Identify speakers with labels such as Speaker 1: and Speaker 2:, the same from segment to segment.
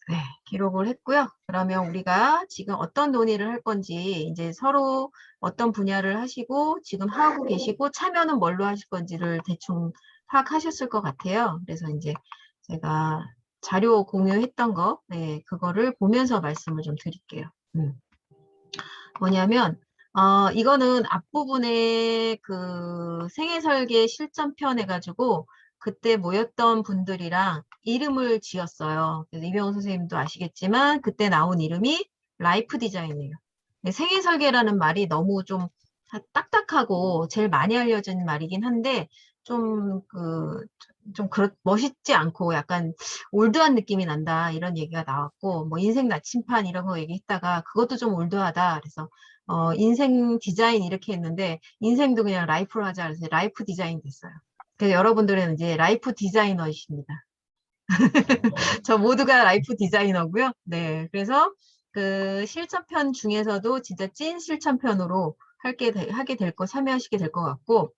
Speaker 1: 네, 기록을 했고요. 그러면 우리가 지금 어떤 논의를 할 건지 이제 서로 어떤 분야를 하시고 지금 하고 계시고 참여는 뭘로 하실 건지를 대충 파악하셨을 것 같아요. 그래서 이제 제가 자료 공유했던 거, 네, 그거를 보면서 말씀을 좀 드릴게요. 뭐냐면 이거는 앞부분에 그 생애 설계 실전편 해가지고 그때 모였던 분들이랑 이름을 지었어요. 그래서 이병헌 선생님도 아시겠지만 그때 나온 이름이 라이프 디자인이에요. 생애 설계라는 말이 너무 좀 딱딱하고 제일 많이 알려진 말이긴 한데 멋있지 않고 약간 올드한 느낌이 난다 이런 얘기가 나왔고 뭐 인생 나침판 이런 거 얘기했다가 그것도 좀 올드하다 그래서 인생 디자인 이렇게 했는데 인생도 그냥 라이프로 하자 그래서 라이프 디자인 됐어요. 그래서 여러분들은 이제 라이프 디자이너이십니다. 저 모두가 라이프 디자이너고요. 네, 그래서 그 실천편 중에서도 진짜 찐 실천편으로 하게 될 거, 참여하시게 될 것 같고,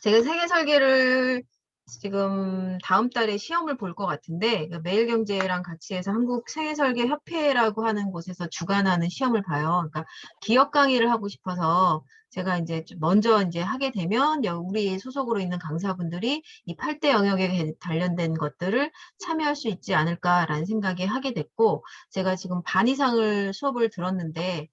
Speaker 1: 제가 세계 설계를 지금 다음 달에 시험을 볼 것 같은데, 그 매일경제랑 같이 해서 한국 세계설계협회라고 하는 곳에서 주관하는 시험을 봐요. 그러니까 기업 강의를 하고 싶어서 제가 이제 먼저 이제 하게 되면 우리 소속으로 있는 강사분들이 이 8대 영역에 관련된 것들을 참여할 수 있지 않을까라는 생각에 하게 됐고, 제가 지금 반 이상을 수업을 들었는데,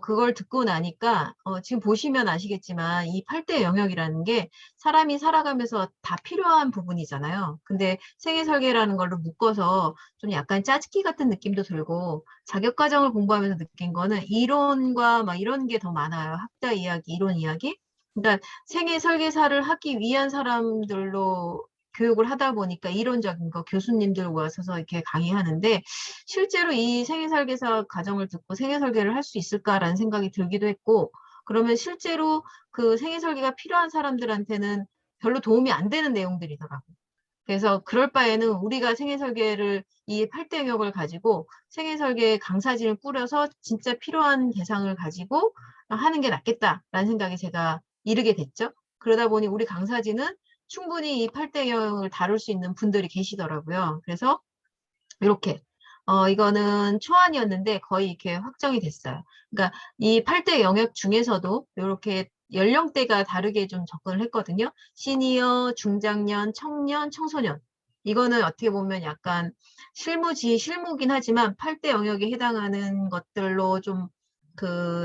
Speaker 1: 그걸 듣고 나니까, 지금 보시면 아시겠지만 이 8대 영역이라는 게 사람이 살아가면서 다 필요한 부분이잖아요. 근데 생애 설계라는 걸로 묶어서 좀 약간 짜깁기 같은 느낌도 들고 자격과정을 공부하면서 느낀 거는 이론과 막 이런 게 더 많아요. 학자 이야기, 이론 이야기. 그러니까 생애 설계사를 하기 위한 사람들로 교육을 하다 보니까 이론적인 거 교수님들 모셔서 이렇게 강의하는데 실제로 이 생애 설계사 과정을 듣고 생애 설계를 할 수 있을까라는 생각이 들기도 했고 그러면 실제로 그 생애 설계가 필요한 사람들한테는 별로 도움이 안 되는 내용들이더라고요. 그래서 그럴 바에는 우리가 생애 설계를 이 8대 영역을 가지고 생애 설계 강사진을 꾸려서 진짜 필요한 대상을 가지고 하는 게 낫겠다라는 생각에 제가 이르게 됐죠. 그러다 보니 우리 강사진은 충분히 이 8대 영역을 다룰 수 있는 분들이 계시더라고요. 그래서 이렇게 이거는 초안이었는데 거의 이렇게 확정이 됐어요. 그러니까 이 8대 영역 중에서도 이렇게 연령대가 다르게 좀 접근을 했거든요. 시니어, 중장년, 청년, 청소년. 이거는 어떻게 보면 약간 실무긴 하지만 8대 영역에 해당하는 것들로 좀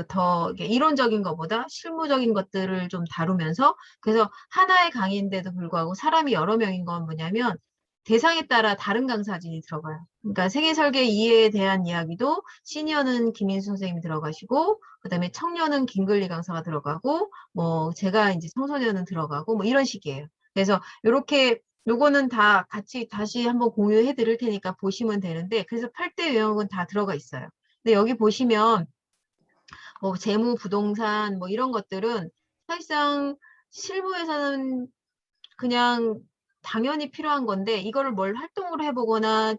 Speaker 1: 더 이론적인 것보다 실무적인 것들을 좀 다루면서 그래서 하나의 강의인데도 불구하고 사람이 여러 명인 건 뭐냐면 대상에 따라 다른 강사진이 들어가요. 그러니까 세계 설계 이해에 대한 이야기도 시니어는 김인수 선생님이 들어가시고 그다음에 청년은 김글리 강사가 들어가고 뭐 제가 이제 청소년은 들어가고 뭐 이런 식이에요. 그래서 요렇게 요거는 다 같이 다시 한번 공유해 드릴 테니까 보시면 되는데 그래서 8대 영역은 다 들어가 있어요. 근데 여기 보시면 뭐 재무, 부동산 뭐 이런 것들은 사실상 실무에서는 그냥 당연히 필요한 건데 이거를 뭘 활동으로 해보거나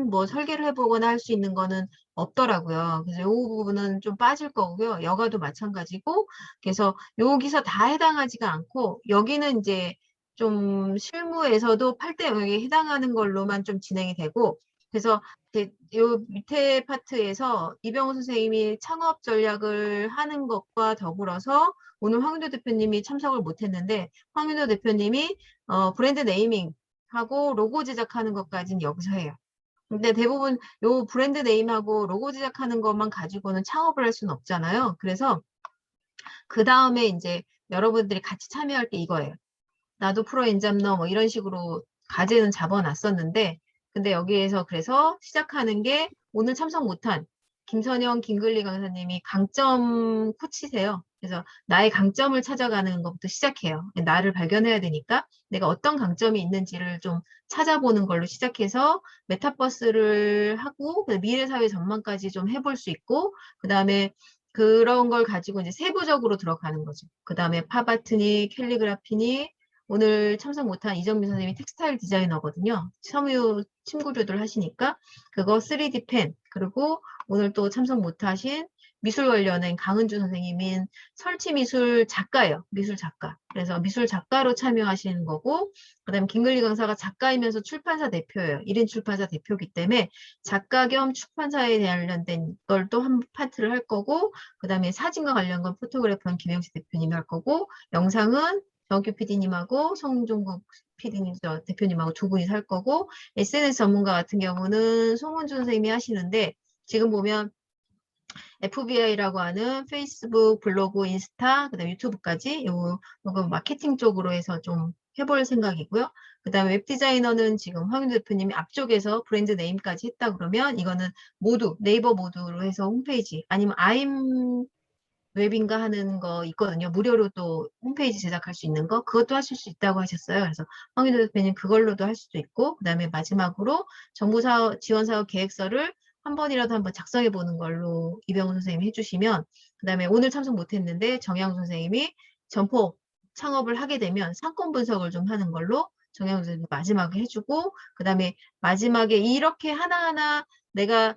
Speaker 1: 뭐 설계를 해보거나 할 수 있는 거는 없더라고요. 그래서 이 부분은 좀 빠질 거고요. 여가도 마찬가지고 그래서 여기서 다 해당하지가 않고 여기는 이제 좀 실무에서도 8대 영역에 해당하는 걸로만 좀 진행이 되고 그래서 요 밑에 파트에서 이병호 선생님이 창업 전략을 하는 것과 더불어서 오늘 황윤도 대표님이 참석을 못했는데 황윤도 대표님이 브랜드 네이밍하고 로고 제작하는 것까지는 여기서 해요. 근데 대부분 요 브랜드 네임하고 로고 제작하는 것만 가지고는 창업을 할 수는 없잖아요. 그래서 그 다음에 이제 여러분들이 같이 참여할 게 이거예요. 나도 프로 엔잡너 뭐 이런 식으로 과제는 잡아놨었는데 근데 여기에서 그래서 시작하는 게 오늘 참석 못한 김선영, 김글리 강사님이 강점 코치세요. 그래서 나의 강점을 찾아가는 것부터 시작해요. 나를 발견해야 되니까 내가 어떤 강점이 있는지를 좀 찾아보는 걸로 시작해서 메타버스를 하고 미래사회 전망까지 좀 해볼 수 있고 그다음에 그런 걸 가지고 이제 세부적으로 들어가는 거죠. 그다음에 팝아트니 캘리그라피니 오늘 참석 못한 이정민 선생님이 텍스타일 디자이너거든요. 섬유 침구류들 하시니까 그거 3D 펜 그리고 오늘 또 참석 못하신 미술 관련된 강은주 선생님인 설치미술 작가예요. 미술 작가. 그래서 미술 작가로 참여하시는 거고, 그다음에 김글리 강사가 작가이면서 출판사 대표예요. 1인 출판사 대표이기 때문에 작가 겸 출판사에 관련된 걸 또 한 파트를 할 거고, 그다음에 사진과 관련 건 포토그래퍼는 김영식 대표님이 할 거고, 영상은 정규 PD님하고 송종국 PD님, 대표님하고 두 분이 살 거고, SNS 전문가 같은 경우는 송은주 선생님이 하시는데, 지금 보면 FBI라고 하는 페이스북, 블로그, 인스타, 그다음에 유튜브까지 요거 마케팅 쪽으로 해서 좀 해볼 생각이고요. 그다음에 웹 디자이너는 지금 황윤 대표님이 앞쪽에서 브랜드 네임까지 했다 그러면 이거는 모두 네이버 모두로 해서 홈페이지 아니면 아임 웹인가 하는 거 있거든요. 무료로 또 홈페이지 제작할 수 있는 거 그것도 하실 수 있다고 하셨어요. 그래서 황윤 대표님 그걸로도 할 수도 있고 그다음에 마지막으로 정부 사업 지원 사업 계획서를 한 번이라도 한번 작성해 보는 걸로 이병훈 선생님이 해주시면 그다음에 오늘 참석 못했는데 정양 선생님이 점포 창업을 하게 되면 상권 분석을 좀 하는 걸로 정양 선생님이 마지막에 해주고 그다음에 마지막에 이렇게 하나하나 내가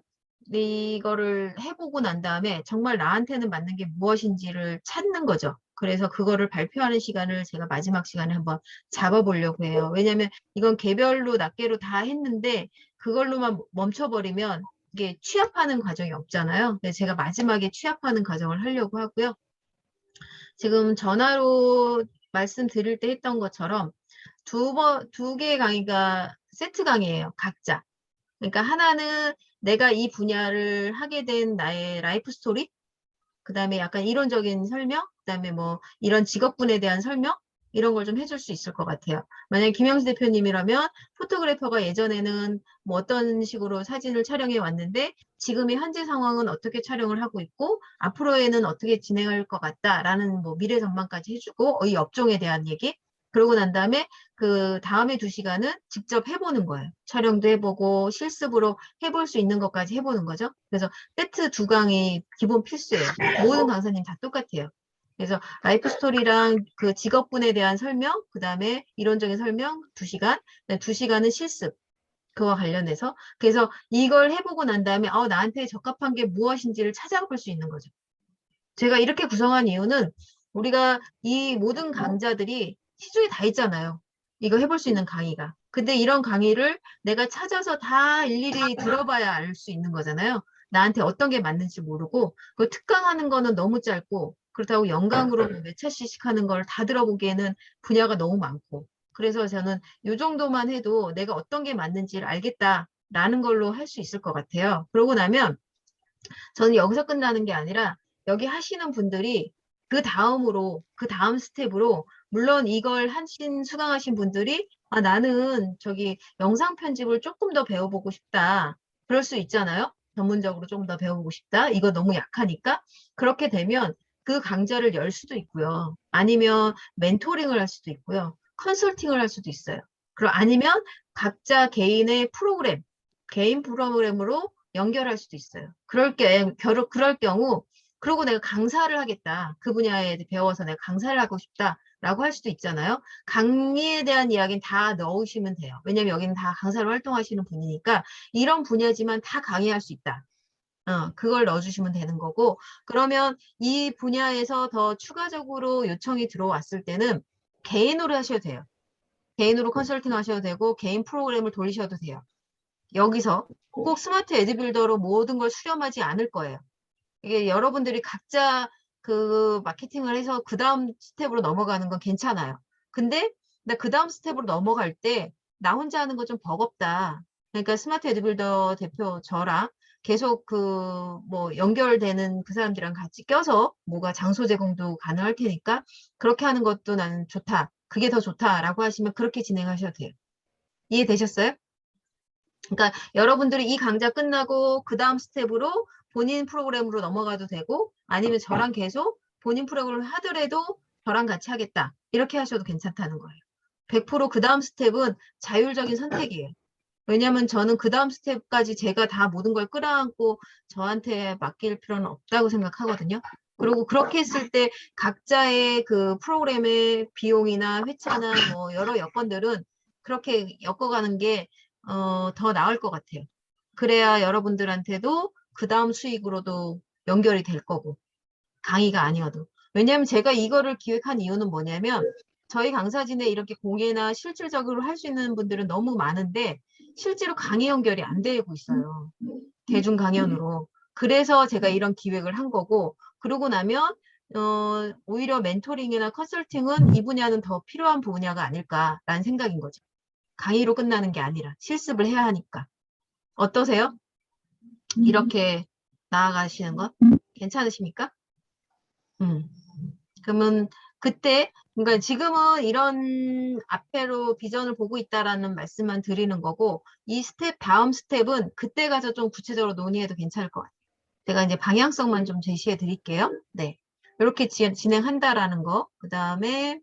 Speaker 1: 이거를 해보고 난 다음에 정말 나한테는 맞는 게 무엇인지를 찾는 거죠. 그래서 그거를 발표하는 시간을 제가 마지막 시간에 한번 잡아보려고 해요. 왜냐면 이건 개별로 낱개로 다 했는데 그걸로만 멈춰버리면 이게 취합하는 과정이 없잖아요. 그래서 제가 마지막에 취합하는 과정을 하려고 하고요. 지금 전화로 말씀드릴 때 했던 것처럼 두 개의 강의가 세트 강의예요. 각자. 그러니까 하나는 내가 이 분야를 하게 된 나의 라이프 스토리, 그 다음에 약간 이론적인 설명, 그 다음에 뭐 이런 직업군에 대한 설명, 이런 걸 좀 해줄 수 있을 것 같아요. 만약에 김영수 대표님이라면 포토그래퍼가 예전에는 뭐 어떤 식으로 사진을 촬영해 왔는데 지금의 현재 상황은 어떻게 촬영을 하고 있고 앞으로에는 어떻게 진행할 것 같다라는 뭐 미래 전망까지 해주고 이 업종에 대한 얘기 그러고 난 다음에 그 다음에 2시간은 직접 해보는 거예요. 촬영도 해보고 실습으로 해볼 수 있는 것까지 해보는 거죠. 그래서 세트 2강이 기본 필수예요. 모든 강사님 다 똑같아요. 그래서 라이프 스토리랑 그 직업군에 대한 설명, 그 다음에 이론적인 설명 2시간, 2시간은 실습. 그와 관련해서. 그래서 이걸 해보고 난 다음에 나한테 적합한 게 무엇인지를 찾아볼 수 있는 거죠. 제가 이렇게 구성한 이유는 우리가 이 모든 강좌들이 시중에 다 있잖아요. 이거 해볼 수 있는 강의가. 근데 이런 강의를 내가 찾아서 다 일일이 들어봐야 알 수 있는 거잖아요. 나한테 어떤 게 맞는지 모르고 그 특강하는 거는 너무 짧고 그렇다고 연강으로 몇 차씩 하는 걸 다 들어보기에는 분야가 너무 많고 그래서 저는 이 정도만 해도 내가 어떤 게 맞는지를 알겠다라는 걸로 할 수 있을 것 같아요. 그러고 나면 저는 여기서 끝나는 게 아니라 여기 하시는 분들이 그 다음으로, 그 다음 스텝으로, 물론 이걸 수강하신 분들이, 나는 저기 영상 편집을 조금 더 배워보고 싶다. 그럴 수 있잖아요. 전문적으로 좀 더 배워보고 싶다. 이거 너무 약하니까. 그렇게 되면 그 강좌를 열 수도 있고요. 아니면 멘토링을 할 수도 있고요. 컨설팅을 할 수도 있어요. 그리고 아니면 각자 개인의 프로그램, 개인 프로그램으로 연결할 수도 있어요. 그럴 경우, 그러고 내가 강사를 하겠다. 그 분야에 배워서 내가 강사를 하고 싶다라고 할 수도 있잖아요. 강의에 대한 이야기는 다 넣으시면 돼요. 왜냐면 여기는 다 강사로 활동하시는 분이니까 이런 분야지만 다 강의할 수 있다. 그걸 넣어주시면 되는 거고, 그러면 이 분야에서 더 추가적으로 요청이 들어왔을 때는 개인으로 하셔도 돼요. 개인으로 컨설팅 하셔도 되고, 개인 프로그램을 돌리셔도 돼요. 여기서 꼭 스마트 에드빌더로 모든 걸 수렴하지 않을 거예요. 이게 여러분들이 각자 그 마케팅을 해서 그 다음 스텝으로 넘어가는 건 괜찮아요. 근데 나 그 다음 스텝으로 넘어갈 때 나 혼자 하는 거 좀 버겁다. 그러니까 스마트 에드빌더 대표 저랑 계속 그 뭐 연결되는 그 사람들이랑 같이 껴서 뭐가 장소 제공도 가능할 테니까 그렇게 하는 것도 나는 좋다. 그게 더 좋다라고 하시면 그렇게 진행하셔도 돼요. 이해되셨어요? 그러니까 여러분들이 이 강좌 끝나고 그 다음 스텝으로 본인 프로그램으로 넘어가도 되고 아니면 저랑 계속 본인 프로그램을 하더라도 저랑 같이 하겠다. 이렇게 하셔도 괜찮다는 거예요. 100%그 다음 스텝은 자율적인 선택이에요. 왜냐하면 저는 그 다음 스텝까지 제가 다 모든 걸 끌어안고 저한테 맡길 필요는 없다고 생각하거든요. 그리고 그렇게 했을 때 각자의 그 프로그램의 비용이나 회차나 뭐 여러 여건들은 그렇게 엮어가는 게 더 나을 것 같아요. 그래야 여러분들한테도 그 다음 수익으로도 연결이 될 거고, 강의가 아니어도. 왜냐하면 제가 이거를 기획한 이유는 뭐냐면, 저희 강사진에 이렇게 공예나 실질적으로 할 수 있는 분들은 너무 많은데, 실제로 강의 연결이 안 되고 있어요. 대중 강연으로. 그래서 제가 이런 기획을 한 거고, 그러고 나면, 오히려 멘토링이나 컨설팅은 이 분야는 더 필요한 분야가 아닐까라는 생각인 거죠. 강의로 끝나는 게 아니라 실습을 해야 하니까. 어떠세요? 이렇게 나아가시는 거? 괜찮으십니까? 그러면 그때, 그러니까 지금은 이런 앞으로 비전을 보고 있다라는 말씀만 드리는 거고, 이 스텝, 다음 스텝은 그때 가서 좀 구체적으로 논의해도 괜찮을 것 같아요. 제가 이제 방향성만 좀 제시해 드릴게요. 네. 이렇게 진행한다라는 거. 그 다음에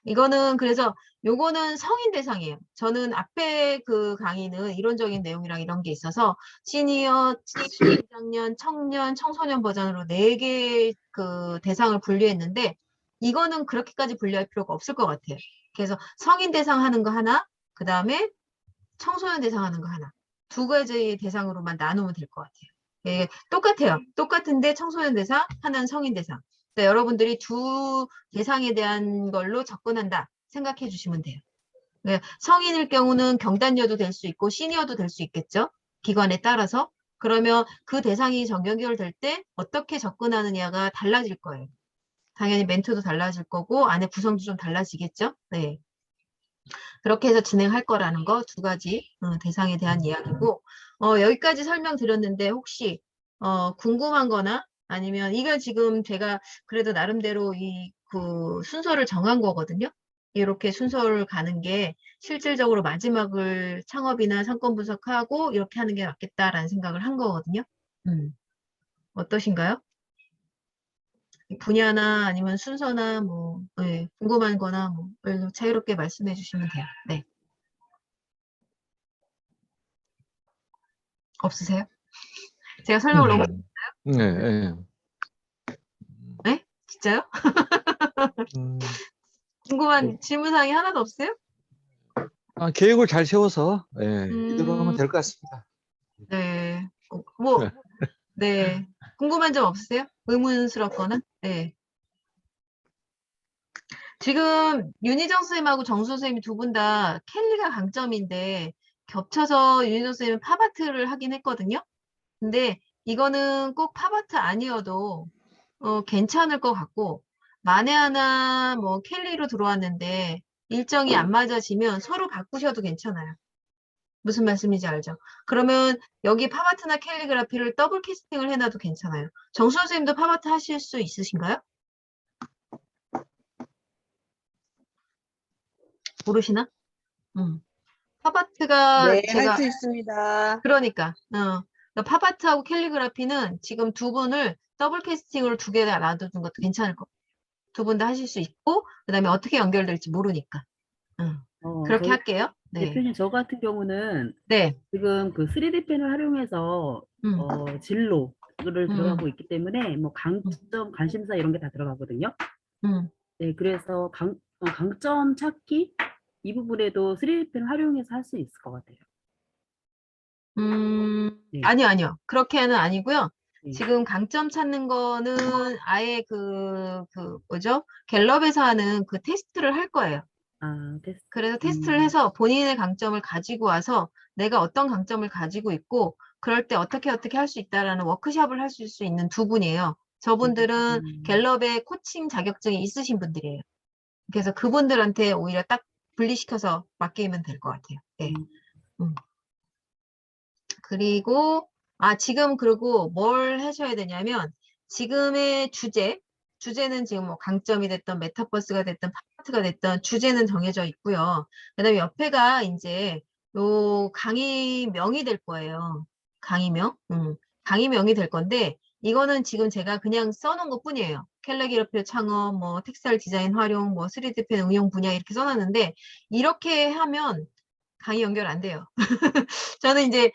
Speaker 1: 이거는 그래서 요거는 성인 대상이에요. 저는 앞에 그 강의는 이론적인 내용이랑 이런 게 있어서 시니어, 중장년, 청년, 청소년 버전으로 4개 그 대상을 분류했는데 이거는 그렇게까지 분류할 필요가 없을 것 같아요. 그래서 성인 대상 하는 거 하나, 그 다음에 청소년 대상 하는 거 하나. 2가지 대상으로만 나누면 될 것 같아요. 예, 똑같아요. 똑같은데 청소년 대상, 하나는 성인 대상. 그러니까 여러분들이 2대상에 대한 걸로 접근한다 생각해 주시면 돼요. 성인일 경우는 경단녀도 될 수 있고 시니어도 될 수 있겠죠. 기관에 따라서. 그러면 그 대상이 정연결될 때 어떻게 접근하느냐가 달라질 거예요. 당연히 멘트도 달라질 거고 안에 구성도 좀 달라지겠죠. 네. 그렇게 해서 진행할 거라는 거 2가지 대상에 대한 이야기고 여기까지 설명드렸는데 혹시 궁금한 거나 아니면 이거 지금 제가 그래도 나름대로 그 순서를 정한 거거든요. 이렇게 순서를 가는 게 실질적으로 마지막을 창업이나 상권 분석하고 이렇게 하는 게 맞겠다라는 생각을 한 거거든요. 어떠신가요? 분야나 아니면 순서나 뭐 네, 궁금한 거나 뭐 자유롭게 말씀해 주시면 돼요. 네. 없으세요? 제가 설명을 너무
Speaker 2: 네, 네.
Speaker 1: 네? 진짜요? 궁금한 질문사항이 하나도 없어요?
Speaker 2: 계획을 잘 세워서 이대로 하면
Speaker 1: 음,
Speaker 2: 될 것 같습니다.
Speaker 1: 네. 뭐, 네. 궁금한 점 없으세요? 의문스럽거나? 네. 지금 윤희정 선생님하고 정수 선생님이 2분 다 켈리가 강점인데 겹쳐서 윤희정 선생님은 팝아트를 하긴 했거든요. 근데 이거는 꼭 팝아트 아니어도 괜찮을 것 같고 만에 하나 뭐 켈리로 들어왔는데 일정이 안 맞아지면 서로 바꾸셔도 괜찮아요. 무슨 말씀인지 알죠? 그러면 여기 팝아트나 캘리그라피를 더블 캐스팅을 해놔도 괜찮아요. 정수 선생님도 팝아트 하실 수 있으신가요? 모르시나? 팝아트가
Speaker 3: 네, 할
Speaker 1: 제가
Speaker 3: 수 있습니다.
Speaker 1: 그러니까 팝아트하고 캘리그라피는 지금 2분을 더블 캐스팅으로 2개가 놔두는 것도 괜찮을 것 같아요. 2분 다 하실 수 있고 그다음에 어떻게 연결될지 모르니까 그렇게
Speaker 4: 저희
Speaker 1: 할게요. 네.
Speaker 4: 대표님 저 같은 경우는
Speaker 1: 네.
Speaker 4: 지금 그 3D 펜을 활용해서
Speaker 1: 음,
Speaker 4: 진로를
Speaker 1: 음,
Speaker 4: 들어가고 있기 때문에 뭐
Speaker 1: 음,
Speaker 4: 강점, 관심사 이런 게 다 들어가거든요.
Speaker 1: 음.
Speaker 4: 네, 그래서 강점 찾기 이 부분에도 3D 펜 활용해서 할 수 있을 것 같아요. 네,
Speaker 1: 아니요. 그렇게는 아니고요.
Speaker 4: 네.
Speaker 1: 지금 강점 찾는 거는 아예 뭐죠? 갤럽에서 하는 그 테스트를 할 거예요.
Speaker 4: 테스트.
Speaker 1: 그래서 테스트를 해서 본인의 강점을 가지고 와서 내가 어떤 강점을 가지고 있고 그럴 때 어떻게 할 수 있다라는 워크숍을 할 수 있는 2분이에요. 저분들은 갤럽의 코칭 자격증이 있으신 분들이에요. 그래서 그분들한테 오히려 딱 분리시켜서 맡기면 될 것 같아요. 네. 음. 그리고 지금 그리고 뭘 하셔야 되냐면 지금의 주제는 지금 뭐 강점이 됐던 메타버스가 됐던 파트가 됐던 주제는 정해져 있고요. 그다음에 옆에가 이제 요 강의명이 될 거예요. 강의명. 강의명이 될 건데 이거는 지금 제가 그냥 써놓은 것 뿐이에요. 캘리그래피 창업, 뭐 텍스타일 디자인 활용, 뭐 3D 펜 응용 분야 이렇게 써놨는데 이렇게 하면 강의 연결 안 돼요. 저는 이제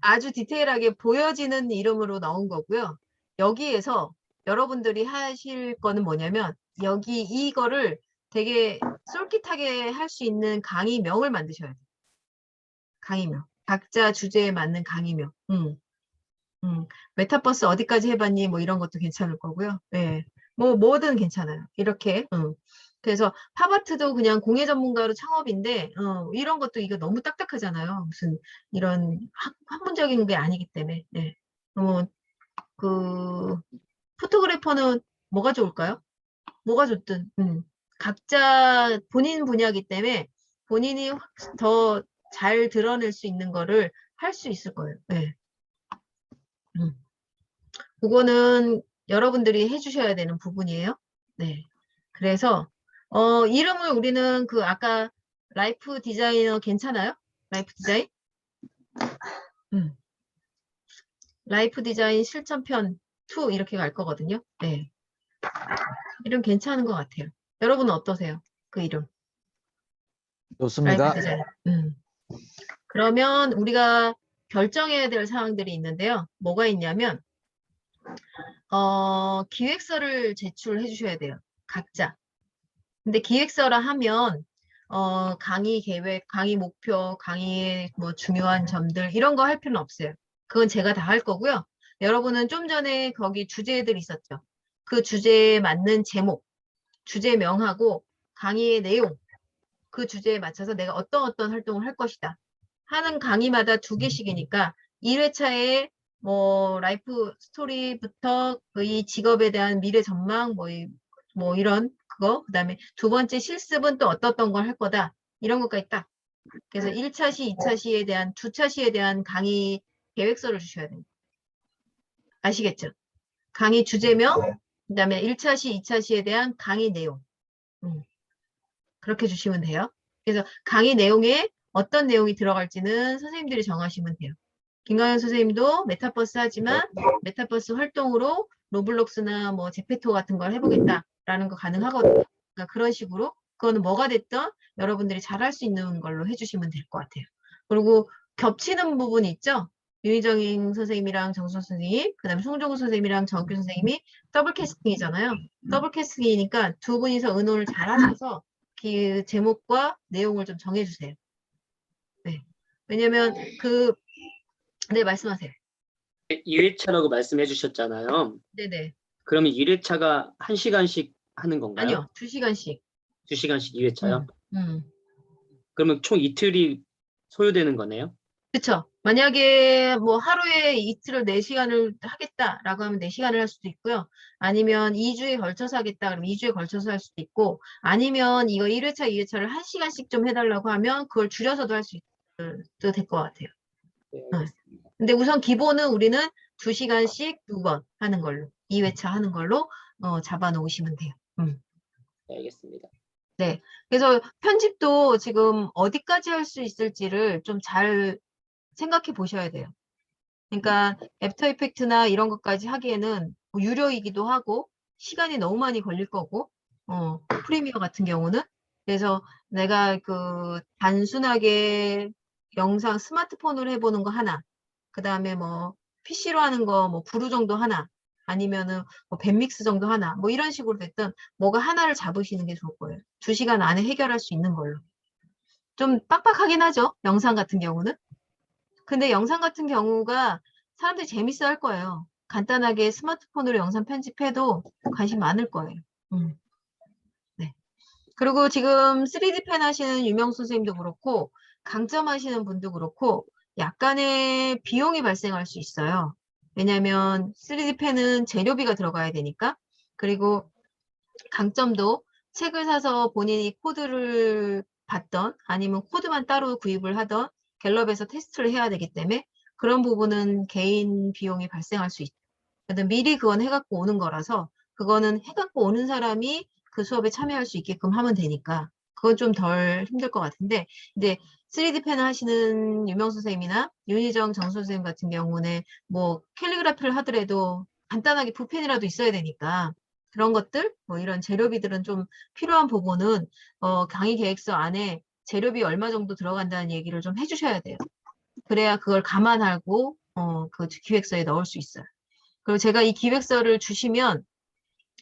Speaker 1: 아주 디테일하게 보여지는 이름으로 넣은 거고요. 여기에서 여러분들이 하실 거는 뭐냐면 여기 이거를 되게 솔깃하게 할 수 있는 강의명을 만드셔야 돼요. 강의명. 각자 주제에 맞는 강의명. 메타버스 어디까지 해봤니? 뭐 이런 것도 괜찮을 거고요. 네. 뭐든 괜찮아요. 이렇게. 그래서 팝아트도 그냥 공예 전문가로 창업인데, 이런 것도 이거 너무 딱딱하잖아요. 무슨 이런 학문적인 게 아니기 때문에. 네. 그, 포토그래퍼는 뭐가 좋을까요? 뭐가 좋든, 각자 본인 분야이기 때문에 본인이 더 잘 드러낼 수 있는 거를 할 수 있을 거예요. 네. 그거는 여러분들이 해주셔야 되는 부분이에요. 네. 그래서, 이름을 우리는 그 아까 라이프 디자이너 괜찮아요? 라이프 디자인? 라이프 디자인 실천편 2 이렇게 갈 거거든요. 네. 이름 괜찮은 것 같아요. 여러분은 어떠세요? 그 이름. 라이프
Speaker 2: 좋습니다.
Speaker 1: 디자인. 그러면 우리가 결정해야 될 사항들이 있는데요. 뭐가 있냐면, 기획서를 제출해 주셔야 돼요. 각자. 근데 기획서라 하면, 강의 계획, 강의 목표, 강의의 뭐 중요한 점들, 이런 거 할 필요는 없어요. 그건 제가 다 할 거고요. 여러분은 좀 전에 거기 주제들 있었죠. 그 주제에 맞는 제목, 주제명하고 강의의 내용, 그 주제에 맞춰서 내가 어떤 활동을 할 것이다. 하는 강의마다 2개씩이니까 1회차에 뭐 라이프 스토리부터 이 직업에 대한 미래 전망 뭐 이런 그거 그다음에 2번째 실습은 또 어떤 걸 할 거다. 이런 것까지 딱. 그래서 1차 시, 2차 시에 대한 2차 시에 대한 강의 계획서를 주셔야 됩니다. 아시겠죠? 강의 주제명, 그다음에 1차 시, 2차 시에 대한 강의 내용. 그렇게 주시면 돼요. 그래서 강의 내용에 어떤 내용이 들어갈지는 선생님들이 정하시면 돼요. 김강현 선생님도 메타버스 하지만 메타버스 활동으로 로블록스나 뭐 제페토 같은 걸 해보겠다라는 거 가능하거든요. 그러니까 그런 식으로 그거는 뭐가 됐든 여러분들이 잘할 수 있는 걸로 해주시면 될 것 같아요. 그리고 겹치는 부분이 있죠. 윤희정인 선생님이랑 정수 선생님, 그 다음에 송정우 선생님이랑 정규 선생님이 더블 캐스팅이잖아요. 더블 캐스팅이니까 2분이서 의논을 잘 하셔서 그 제목과 내용을 좀 정해주세요. 네. 왜냐면 네, 말씀하세요.
Speaker 3: 2회차라고 말씀해 주셨잖아요.
Speaker 1: 네네.
Speaker 3: 그러면 1회차가 1시간씩 하는 건가요?
Speaker 1: 아니요, 2시간씩.
Speaker 3: 2시간씩 2회차요? 그러면 총 이틀이 소요되는 거네요?
Speaker 1: 그쵸. 만약에 뭐 하루에 이틀을 4시간을 하겠다라고 하면 4시간을 할 수도 있고요. 아니면 2주에 걸쳐서 하겠다 그러면 2주에 걸쳐서 할 수도 있고, 아니면 이거 1회차, 2회차를 1시간씩 좀 해달라고 하면 그걸 줄여서도 할 수 있도 될 것 같아요.
Speaker 3: 네,
Speaker 1: 근데 우선 기본은 우리는 2시간씩 2번 하는 걸로, 2회차 하는 걸로 잡아 놓으시면 돼요.
Speaker 3: 네, 알겠습니다.
Speaker 1: 네. 그래서 편집도 지금 어디까지 할 수 있을지를 좀 잘 생각해 보셔야 돼요. 그러니까 애프터 이펙트나 이런 것까지 하기에는 뭐 유료이기도 하고 시간이 너무 많이 걸릴 거고 프리미어 같은 경우는 그래서 내가 그 단순하게 영상 스마트폰으로 해보는 거 하나, 그 다음에 뭐 PC로 하는 거 뭐 브루 정도 하나, 아니면은 뭐 밴믹스 정도 하나, 뭐 이런 식으로 됐든 뭐가 하나를 잡으시는 게 좋을 거예요. 2시간 안에 해결할 수 있는 걸로. 좀 빡빡하긴 하죠, 영상 같은 경우는. 근데 영상 같은 경우가 사람들이 재밌어 할 거예요. 간단하게 스마트폰으로 영상 편집해도 관심 많을 거예요. 네. 그리고 지금 3D 펜 하시는 유명 선생님도 그렇고 강점하시는 분도 그렇고 약간의 비용이 발생할 수 있어요. 왜냐하면 3D 펜은 재료비가 들어가야 되니까. 그리고 강점도 책을 사서 본인이 코드를 봤던 아니면 코드만 따로 구입을 하던 갤럽에서 테스트를 해야 되기 때문에 그런 부분은 개인 비용이 발생할 수 있죠. 근데 미리 그건 해갖고 오는 거라서 그거는 해갖고 오는 사람이 그 수업에 참여할 수 있게끔 하면 되니까 그건 좀 덜 힘들 것 같은데, 근데 3D 펜 하시는 유명 선생님이나 윤희정 정 선생님 같은 경우는 뭐 캘리그라피를 하더라도 간단하게 붓펜이라도 있어야 되니까 그런 것들, 뭐 이런 재료비들은 좀 필요한 부분은 강의 계획서 안에 재료비 얼마 정도 들어간다는 얘기를 좀 해주셔야 돼요. 그래야 그걸 감안하고 그 기획서에 넣을 수 있어요. 그리고 제가 이 기획서를 주시면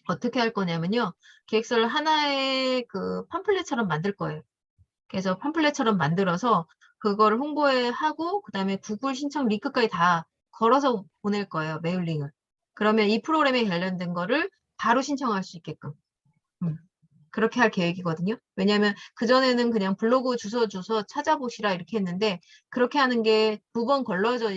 Speaker 1: 어떻게 할 거냐면요. 기획서를 하나의 그 팜플렛처럼 만들 거예요. 그래서 팜플렛처럼 만들어서 그거를 홍보에 하고 그다음에 구글 신청 링크까지 다 걸어서 보낼 거예요. 메일링을. 그러면 이 프로그램에 관련된 거를 바로 신청할 수 있게끔. 그렇게 할 계획이거든요. 왜냐하면 그전에는 그냥 블로그 주소 찾아보시라 이렇게 했는데 그렇게 하는 게 2번 걸러져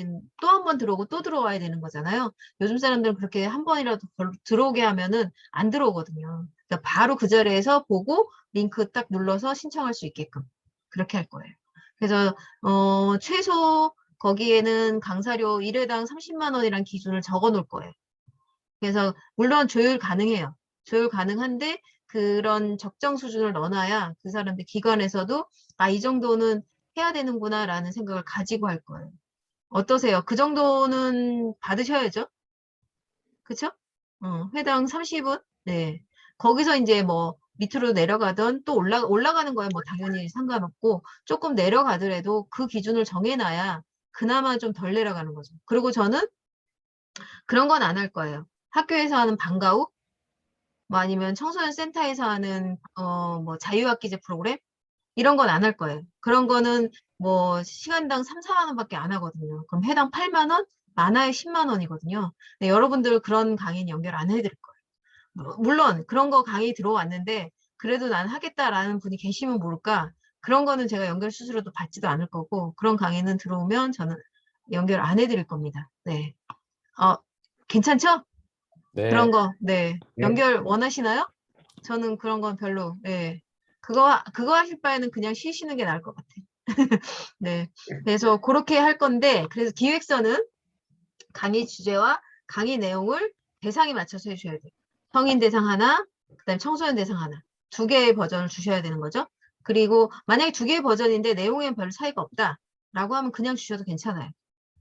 Speaker 1: 또 한 번 들어오고 또 들어와야 되는 거잖아요. 요즘 사람들은 그렇게 한 번이라도 들어오게 하면은 안 들어오거든요. 그러니까 바로 그 자리에서 보고 링크 딱 눌러서 신청할 수 있게끔 그렇게 할 거예요. 그래서 최소 거기에는 강사료 1회당 30만 원이란 기준을 적어 놓을 거예요. 그래서 물론 조율 가능해요. 조율 가능한데 그런 적정 수준을 넣어놔야 그 사람들 기관에서도 아, 이 정도는 해야 되는구나 라는 생각을 가지고 할 거예요. 어떠세요? 그 정도는 받으셔야죠. 그쵸? 회당 30원? 네. 거기서 이제 뭐 밑으로 내려가던 또 올라가는 거야 뭐 당연히 상관없고 조금 내려가더라도 그 기준을 정해놔야 그나마 좀 덜 내려가는 거죠. 그리고 저는 그런 건 안 할 거예요. 학교에서 하는 방과 후 뭐 아니면 청소년 센터에서 하는 뭐 자유학기제 프로그램 이런 건 안 할 거예요. 그런 거는 뭐 시간당 3, 4만 원밖에 안 하거든요. 그럼 해당 8만 원, 많아야 10만 원이거든요. 네, 여러분들 그런 강의는 연결 안 해드릴 거예요. 물론 그런 거 강의 들어왔는데 그래도 난 하겠다라는 분이 계시면 모를까. 그런 거는 제가 연결 수수료도 받지도 않을 거고 그런 강의는 들어오면 저는 연결 안 해드릴 겁니다. 네. 괜찮죠?
Speaker 5: 네.
Speaker 1: 그런 거, 네. 연결 원하시나요? 저는 그런 건 별로, 네. 그거 하실 바에는 그냥 쉬시는 게 나을 것 같아요. 네. 그래서 그렇게 할 건데, 그래서 기획서는 강의 주제와 강의 내용을 대상에 맞춰서 해주셔야 돼요. 성인 대상 하나, 그 다음에 청소년 대상 하나. 2개의 버전을 주셔야 되는 거죠. 그리고 만약에 2개의 버전인데 내용에는 별 차이가 없다. 라고 하면 그냥 주셔도 괜찮아요.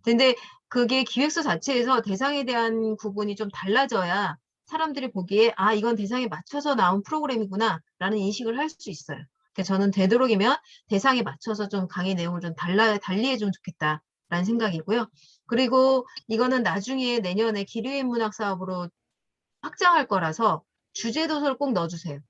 Speaker 1: 근데 그게 기획서 자체에서 대상에 대한 부분이 좀 달라져야 사람들이 보기에 아 이건 대상에 맞춰서 나온 프로그램이구나 라는 인식을 할 수 있어요. 그래서 저는 되도록이면 대상에 맞춰서 좀 강의 내용을 좀 달리 해주면 좋겠다 라는 생각이고요. 그리고 이거는 나중에 내년에 기류인 문학 사업으로 확장할 거라서 주제 도서를 꼭 넣어주세요.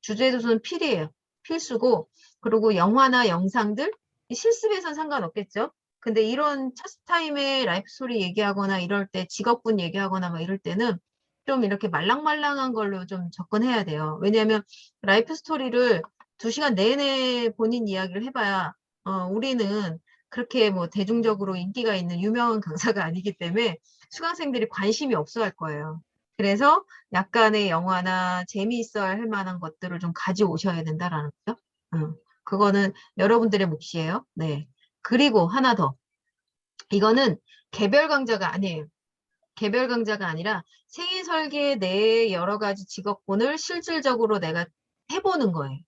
Speaker 1: 주제 도서는 필이에요. 필수고 그리고 영화나 영상들 실습에선 상관없겠죠. 근데 이런 첫 타임에 라이프 스토리 얘기하거나 이럴 때 직업군 얘기하거나 막 이럴 때는 좀 이렇게 말랑말랑한 걸로 좀 접근해야 돼요. 왜냐하면 라이프 스토리를 2시간 내내 본인 이야기를 해봐야 우리는 그렇게 뭐 대중적으로 인기가 있는 유명한 강사가 아니기 때문에 수강생들이 관심이 없어 할 거예요. 그래서 약간의 영화나 재미있어 할 만한 것들을 좀 가져오셔야 된다라는 거죠. 그거는 여러분들의 몫이에요. 네. 그리고 하나 더. 이거는 개별 강좌가 아니에요. 개별 강좌가 아니라 생애 설계 내 여러 가지 직업군을 실질적으로 내가 해보는 거예요.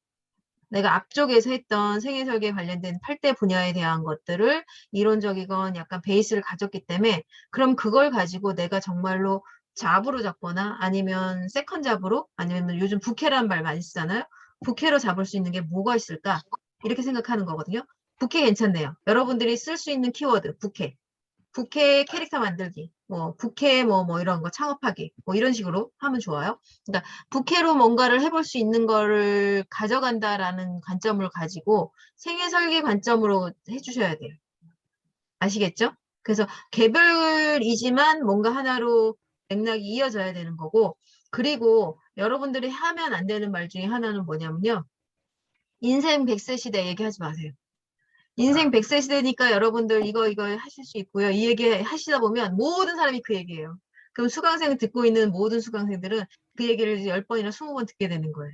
Speaker 1: 내가 앞쪽에서 했던 생애 설계에 관련된 8대 분야에 대한 것들을 이론적이건 약간 베이스를 가졌기 때문에 그럼 그걸 가지고 내가 정말로 잡으로 잡거나 아니면 세컨 잡으로 아니면 요즘 부캐라는 말 많이 쓰잖아요. 부캐로 잡을 수 있는 게 뭐가 있을까? 이렇게 생각하는 거거든요. 부캐 괜찮네요. 여러분들이 쓸 수 있는 키워드 부캐. 부캐 캐릭터 만들기, 뭐 부캐 뭐 이런 거 창업하기, 뭐 이런 식으로 하면 좋아요. 그러니까 부캐로 뭔가를 해볼 수 있는 거를 가져간다라는 관점을 가지고 생애 설계 관점으로 해주셔야 돼요. 아시겠죠? 그래서 개별이지만 뭔가 하나로 맥락이 이어져야 되는 거고, 그리고 여러분들이 하면 안 되는 말 중에 하나는 뭐냐면요. 인생 100세 시대 얘기하지 마세요. 인생 100세 시대니까 여러분들 이거 하실 수 있고요. 이 얘기 하시다 보면 모든 사람이 그 얘기예요. 그럼 수강생 듣고 있는 모든 수강생들은 그 얘기를 10번이나 20번 듣게 되는 거예요.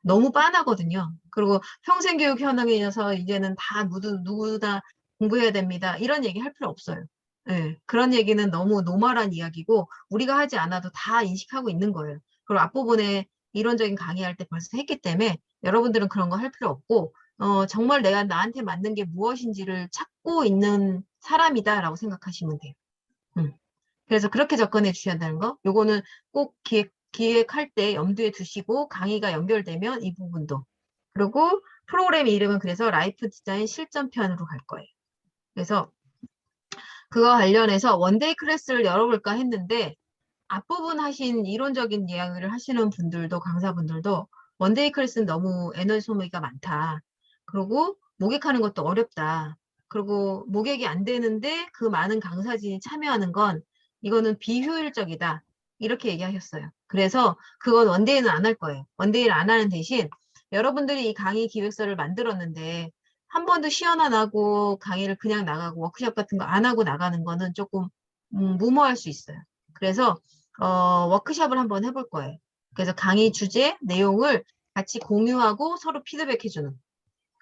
Speaker 1: 너무 빤하거든요. 그리고 평생교육 현황이어서 이제는 다 누구나 공부해야 됩니다. 이런 얘기 할 필요 없어요. 네, 그런 얘기는 너무 노멀한 이야기고 우리가 하지 않아도 다 인식하고 있는 거예요. 그리고 앞부분에 이론적인 강의할 때 벌써 했기 때문에 여러분들은 그런 거 할 필요 없고 정말 내가 나한테 맞는 게 무엇인지를 찾고 있는 사람이다라고 생각하시면 돼요. 그래서 그렇게 접근해 주셔야 되는 거. 요거는 꼭 기획할 때 염두에 두시고 강의가 연결되면 이 부분도. 그리고 프로그램 이름은 그래서 라이프 디자인 실전편으로 갈 거예요. 그래서 그거 관련해서 원데이 클래스를 열어볼까 했는데 앞부분 하신 이론적인 이야기를 하시는 분들도 강사분들도 원데이 클래스는 너무 에너지 소모가 많다. 그리고 모객하는 것도 어렵다. 그리고 모객이 안 되는데 그 많은 강사진이 참여하는 건 이거는 비효율적이다. 이렇게 얘기하셨어요. 그래서 그건 원데이는 안 할 거예요. 원데이를 안 하는 대신 여러분들이 이 강의 기획서를 만들었는데 한 번도 시연 안 하고 강의를 그냥 나가고 워크숍 같은 거 안 하고 나가는 거는 조금 무모할 수 있어요. 그래서 워크숍을 한번 해볼 거예요. 그래서 강의 주제, 내용을 같이 공유하고 서로 피드백해주는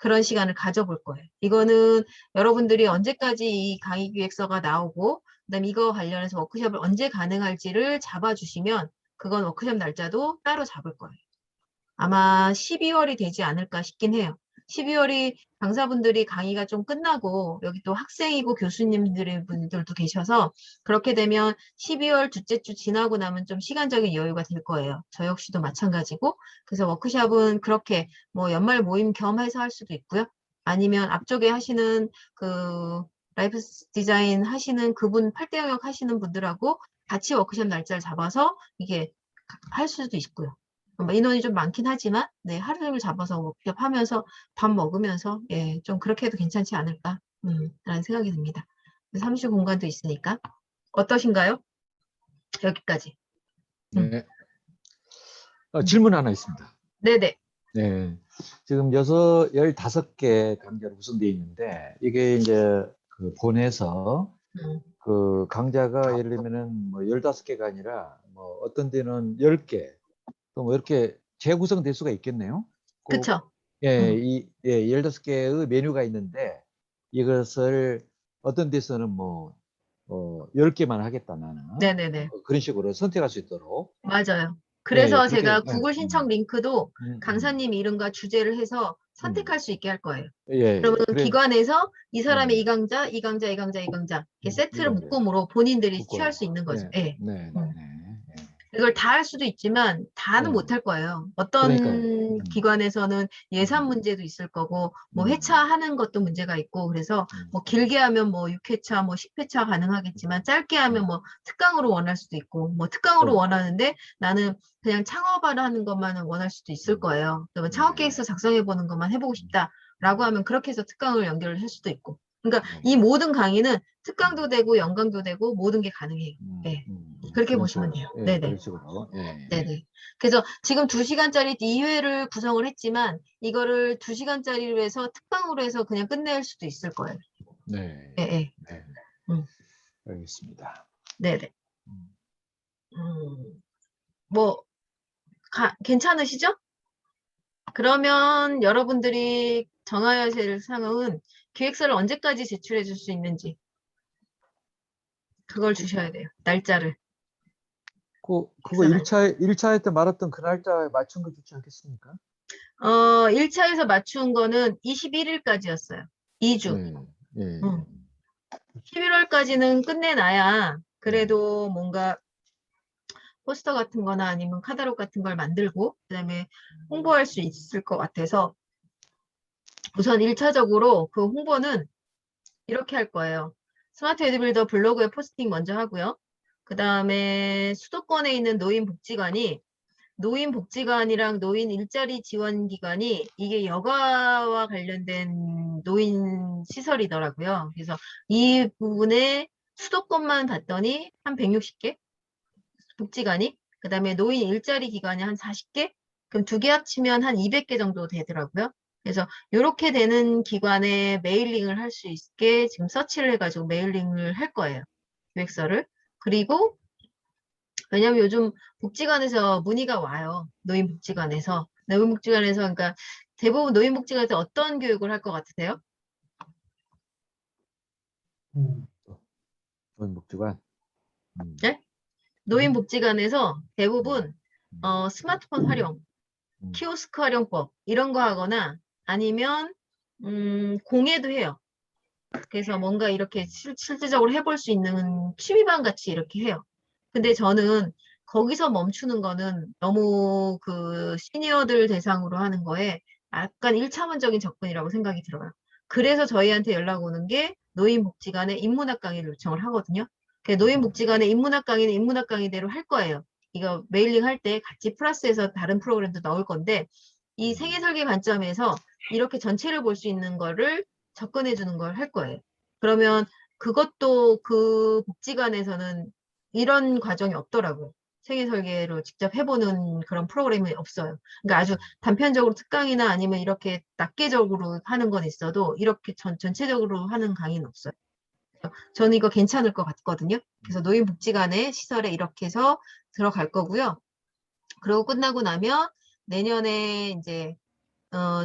Speaker 1: 그런 시간을 가져볼 거예요. 이거는 여러분들이 언제까지 이 강의 기획서가 나오고 그다음에 이거 관련해서 워크숍을 언제 가능할지를 잡아주시면 그건 워크숍 날짜도 따로 잡을 거예요. 아마 12월이 되지 않을까 싶긴 해요. 12월이 강사분들이 강의가 좀 끝나고 여기 또 학생이고 교수님들도 계셔서 그렇게 되면 12월 둘째 주 지나고 나면 좀 시간적인 여유가 될 거예요. 저 역시도 마찬가지고 그래서 워크숍은 그렇게 뭐 연말 모임 겸해서 할 수도 있고요. 아니면 앞쪽에 하시는 그 라이프 디자인 하시는 그분 8대 영역 하시는 분들하고 같이 워크숍 날짜를 잡아서 이게 할 수도 있고요. 인원이 좀 많긴 하지만 네, 하루 종일 잡아서 워크숍 하면서 밥 먹으면서 예, 좀 그렇게 해도 괜찮지 않을까 라는 생각이 듭니다. 사무실 공간도 있으니까 어떠신가요? 여기까지.
Speaker 2: 네. 질문 하나 있습니다.
Speaker 1: 네네.
Speaker 2: 네. 지금 15개 강좌로 구성되어 있는데 이게 이제 그 본에서 그 강좌가 예를 들면은 뭐 15개가 아니라 뭐 어떤 데는 10개 또 뭐 이렇게 재구성될 수가 있겠네요.
Speaker 1: 그쵸.
Speaker 2: 예, 15개의 메뉴가 있는데 이것을 어떤 데서는 뭐 10개만 하겠다 나는
Speaker 1: 네네네.
Speaker 2: 그런 식으로 선택할 수 있도록
Speaker 1: 맞아요.
Speaker 2: 예,
Speaker 1: 그래서
Speaker 2: 그렇게
Speaker 1: 제가 구글 신청 링크도 강사님 이름과 주제를 해서 선택할 수 있게 할 거예요.
Speaker 2: 예,
Speaker 1: 그러면
Speaker 2: 그래,
Speaker 1: 기관에서 이 사람의 이 강좌, 이 강좌, 이 강좌, 이 강좌 이렇게 세트를
Speaker 2: 이거를
Speaker 1: 묶음으로 본인들이
Speaker 2: 묶어요.
Speaker 1: 취할 수 있는 거죠.
Speaker 2: 예,
Speaker 1: 예.
Speaker 2: 네,
Speaker 1: 음.
Speaker 2: 네,
Speaker 1: 이걸 다 할 수도 있지만 다는
Speaker 2: 네.
Speaker 1: 못 할 거예요.
Speaker 2: 그러니까요.
Speaker 1: 어떤 기관에서는 예산 문제도 있을 거고 뭐 회차하는 것도 문제가 있고 그래서 뭐 길게 하면 뭐 6회차 뭐 10회차 가능하겠지만 짧게 하면 뭐 특강으로 원할 수도 있고 뭐 특강으로 원하는데 나는 그냥 창업을 하는 것만은 원할 수도 있을 거예요. 그러면 창업 계획서 작성해 보는 것만 해보고 싶다라고 하면 그렇게 해서 특강을 연결을 할 수도 있고. 그러니까 이 모든 강의는 특강도 되고 연강도 되고 모든 게 가능해요. 네. 그렇게 보시면 돼요.
Speaker 2: 예,
Speaker 1: 네네.
Speaker 2: 그런 식으로. 예.
Speaker 1: 네네. 그래서 지금 2시간짜리 2회를 구성을 했지만 이거를 2시간짜리로 해서 특강으로 해서 그냥 끝낼 수도 있을 거예요.
Speaker 2: 네.
Speaker 1: 예, 예.
Speaker 2: 네. 알겠습니다.
Speaker 1: 네네. 뭐 괜찮으시죠? 그러면 여러분들이 정하셔야 될 상황은 기획서를 언제까지 제출해 줄 수 있는지 그걸 주셔야 돼요. 날짜를.
Speaker 2: 그거
Speaker 1: 기획서
Speaker 2: 1차 때 말했던 그 날짜에 맞춘 거 좋지 않겠습니까?
Speaker 1: 1차에서 맞춘 거는 21일까지였어요. 2주.
Speaker 2: 예.
Speaker 1: 11월까지는 끝내놔야 그래도 뭔가 포스터 같은 거나 아니면 카탈로그 같은 걸 만들고 그다음에 홍보할 수 있을 것 같아서 우선 1차적으로 그 홍보는 이렇게 할 거예요. 스마트 에듀빌더 블로그에 포스팅 먼저 하고요. 그 다음에 수도권에 있는 노인복지관이랑 노인 일자리 지원기관이 이게 여가와 관련된 노인 시설이더라고요. 그래서 이 부분에 수도권만 봤더니 한 160개 복지관이 그 다음에 노인 일자리 기관이 한 40개 그럼 두 개 합치면 한 200개 정도 되더라고요. 그래서 이렇게 되는 기관에 메일링을 할 수 있게 지금 서치를 해가지고 메일링을 할 거예요. 기획서를. 그리고 왜냐면 요즘 복지관에서 문의가 와요. 노인복지관에서. 노인복지관에서 그러니까 대부분 노인복지관에서 어떤 교육을 할 것 같으세요?
Speaker 2: 노인복지관.
Speaker 1: 네? 노인복지관에서 대부분 스마트폰 활용, 키오스크 활용법 이런 거 하거나 아니면 공예도 해요. 그래서 뭔가 이렇게 실질적으로 해볼 수 있는 취미반 같이 이렇게 해요. 근데 저는 거기서 멈추는 거는 너무 그 시니어들 대상으로 하는 거에 약간 1차원적인 접근이라고 생각이 들어요. 그래서 저희한테 연락 오는 게 노인복지관에 인문학 강의를 요청을 하거든요. 노인복지관에 인문학 강의는 인문학 강의대로 할 거예요. 이거 메일링 할 때 같이 플러스해서 다른 프로그램도 넣을 건데 이 생애 설계 관점에서 이렇게 전체를 볼 수 있는 거를 접근해 주는 걸 할 거예요. 그러면 그것도 그 복지관에서는 이런 과정이 없더라고요. 생애 설계를 직접 해보는 그런 프로그램이 없어요. 그러니까 아주 단편적으로 특강이나 아니면 이렇게 낱개적으로 하는 건 있어도 이렇게 전체적으로 하는 강의는 없어요. 저는 이거 괜찮을 것 같거든요. 그래서 노인복지관의 시설에 이렇게 해서 들어갈 거고요. 그러고 끝나고 나면 내년에 이제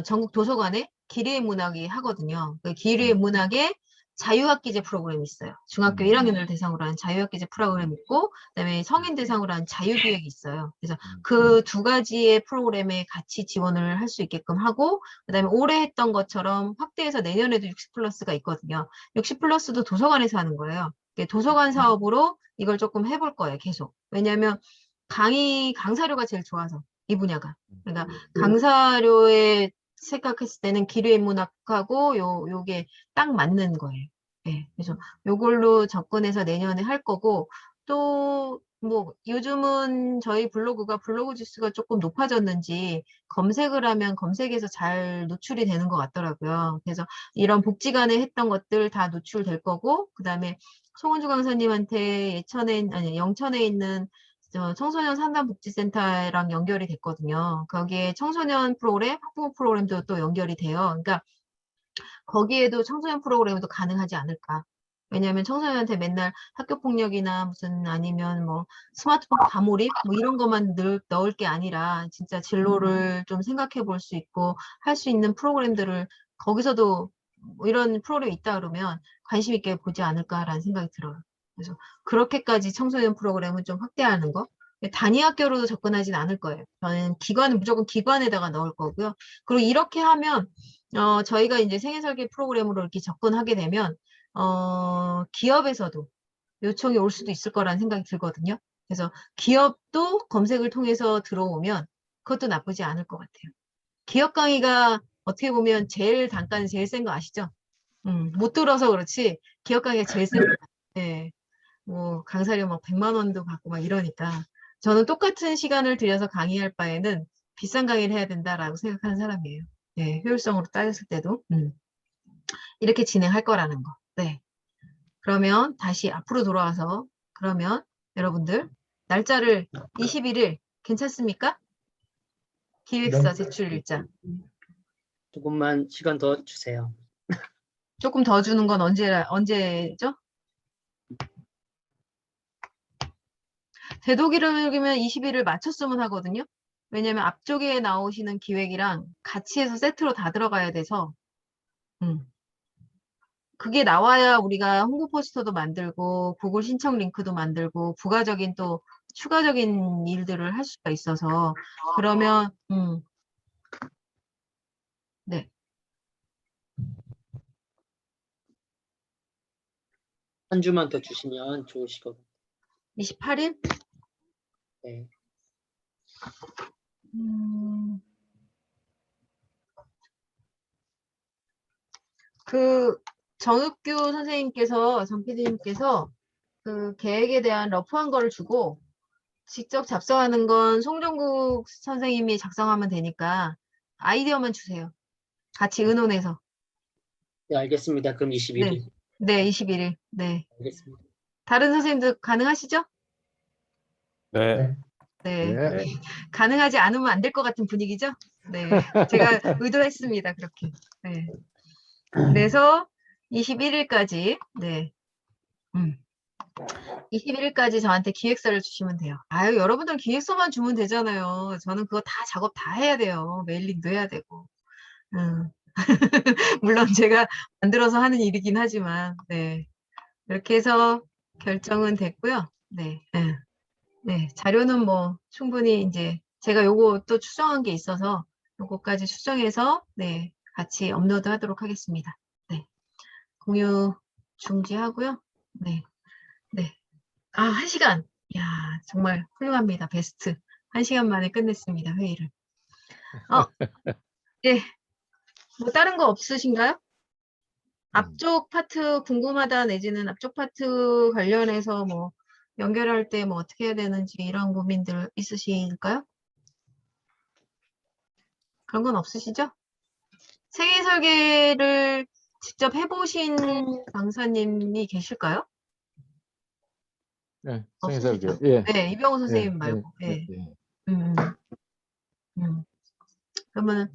Speaker 1: 전국 도서관에 기리의 문학이 하거든요. 그 기리의 문학에 자유학기제 프로그램이 있어요. 중학교 1학년을 대상으로 하는 자유학기제 프로그램이 있고, 그다음에 성인 대상으로 하는 자유기획이 있어요. 그래서 그 두 가지의 프로그램에 같이 지원을 할 수 있게끔 하고, 그다음에 올해 했던 것처럼 확대해서 내년에도 60플러스가 있거든요. 60플러스도 도서관에서 하는 거예요. 도서관 사업으로 이걸 조금 해볼 거예요, 계속. 왜냐하면 강사료가 제일 좋아서, 이 분야가. 그러니까 강사료에 생각했을 때는 기류의 문학하고 요게 딱 맞는 거예요. 예. 그래서 요걸로 접근해서 내년에 할 거고, 또 뭐 요즘은 저희 블로그 지수가 조금 높아졌는지 검색을 하면 검색에서 잘 노출이 되는 것 같더라고요. 그래서 이런 복지관에 했던 것들 다 노출될 거고, 그다음에 송은주 강사님한테 영천에 있는 청소년 상담복지센터랑 연결이 됐거든요. 거기에 청소년 프로그램, 학부모 프로그램도 또 연결이 돼요. 그러니까 거기에도 청소년 프로그램도 가능하지 않을까. 왜냐하면 청소년한테 맨날 학교 폭력이나 무슨 아니면 뭐 스마트폰 과몰입 뭐 이런 것만 넣을 게 아니라 진짜 진로를 좀 생각해 볼 수 있고 할 수 있는 프로그램들을 거기서도 뭐 이런 프로그램이 있다 그러면 관심 있게 보지 않을까라는 생각이 들어요. 그래서 그렇게까지 청소년 프로그램은 좀 확대하는 거. 단위 학교로도 접근하진 않을 거예요. 저는 무조건 기관에다가 넣을 거고요. 그리고 이렇게 하면 저희가 이제 생애 설계 프로그램으로 이렇게 접근하게 되면 기업에서도 요청이 올 수도 있을 거라는 생각이 들거든요. 그래서 기업도 검색을 통해서 들어오면 그것도 나쁘지 않을 것 같아요. 기업 강의가 어떻게 보면 단가는 제일 센 거 아시죠? 못 들어서 그렇지 기업 강의가 제일 센 거 같아요. 네. 뭐 강사료 막 100만 원도 받고 막 이러니까 저는 똑같은 시간을 들여서 강의할 바에는 비싼 강의를 해야 된다라고 생각하는 사람이에요. 네, 효율성으로 따졌을 때도 이렇게 진행할 거라는 거. 네. 그러면 다시 앞으로 돌아와서 그러면 여러분들 날짜를 21일 괜찮습니까? 기획서 제출 일자.
Speaker 3: 조금만 시간 더 주세요.
Speaker 1: 조금 더 주는 건 언제죠? 되도록이면 20일을 맞췄으면 하거든요. 왜냐면 앞쪽에 나오시는 기획이랑 같이 해서 세트로 다 들어가야 돼서 그게 나와야 우리가 홍보 포스터도 만들고 구글 신청 링크도 만들고 부가적인 또 추가적인 일들을 할 수가 있어서 그러면 네.
Speaker 3: 한 주만 더 주시면 좋으시거든요.
Speaker 1: 28일?
Speaker 3: 네.
Speaker 1: 그 정육규 선생님께서 정 PD님께서 그 계획에 대한 러프한 거를 주고 직접 작성하는 건 송정국 선생님이 작성하면 되니까 아이디어만 주세요. 같이 의논해서.
Speaker 3: 네, 알겠습니다. 그럼 21일.
Speaker 1: 네. 네, 21일. 네.
Speaker 3: 알겠습니다.
Speaker 1: 다른 선생님들 가능하시죠?
Speaker 5: 네.
Speaker 1: 네.
Speaker 2: 네.
Speaker 1: 가능하지 않으면 안 될 것 같은 분위기죠? 네. 제가 의도했습니다. 그렇게. 네. 그래서 21일까지, 네. 21일까지 저한테 기획서를 주시면 돼요. 아유, 여러분들 기획서만 주면 되잖아요. 저는 그거 다 작업 다 해야 돼요. 메일링도 해야 되고. 물론 제가 만들어서 하는 일이긴 하지만, 네. 이렇게 해서 결정은 됐고요. 네. 네. 네. 자료는 뭐 충분히 이제 제가 요거 또 추정한 게 있어서 요거까지 추정해서 네. 같이 업로드 하도록 하겠습니다. 네. 공유 중지하고요. 네. 네. 아, 1시간. 이야, 정말 훌륭합니다. 베스트. 1시간 만에 끝냈습니다. 회의를. 예. 뭐 다른 거 없으신가요? 앞쪽 파트 궁금하다 내지는 앞쪽 파트 관련해서 뭐 연결할 때 뭐 어떻게 해야 되는지 이런 고민들 있으실까요? 그런 건 없으시죠? 생애 설계를 직접 해보신 강사님이 계실까요?
Speaker 2: 네,
Speaker 1: 없으시죠?
Speaker 2: 선생님, 예,
Speaker 1: 네, 이병호
Speaker 2: 예,
Speaker 1: 선생님 말고.
Speaker 2: 예,
Speaker 1: 예.
Speaker 2: 예.
Speaker 1: 음, 그러면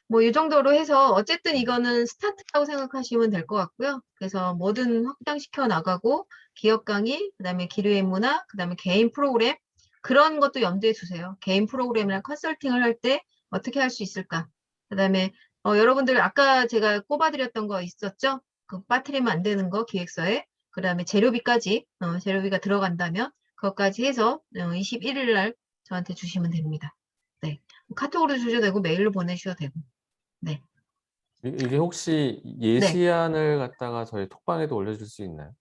Speaker 1: 뭐 이 정도로 해서 어쨌든 이거는 스타트라고 생각하시면 될 것 같고요. 그래서 뭐든 확장시켜 나가고 기업 강의, 그다음에 기류의 문화, 그다음에 개인 프로그램 그런 것도 염두에 두세요. 개인 프로그램이나 컨설팅을 할 때 어떻게 할 수 있을까? 그다음에 여러분들 아까 제가 꼽아드렸던 거 있었죠? 그 빠뜨리면 안 되는 거 기획서에 그다음에 재료비까지 재료비가 들어간다면 그것까지 해서 21일 날 저한테 주시면 됩니다. 네. 카톡으로 주셔도 되고 메일로 보내주셔도 되고. 네.
Speaker 5: 이게 혹시
Speaker 1: 네.
Speaker 5: 예시안을 갖다가 저희 톡방에도 올려줄 수 있나요?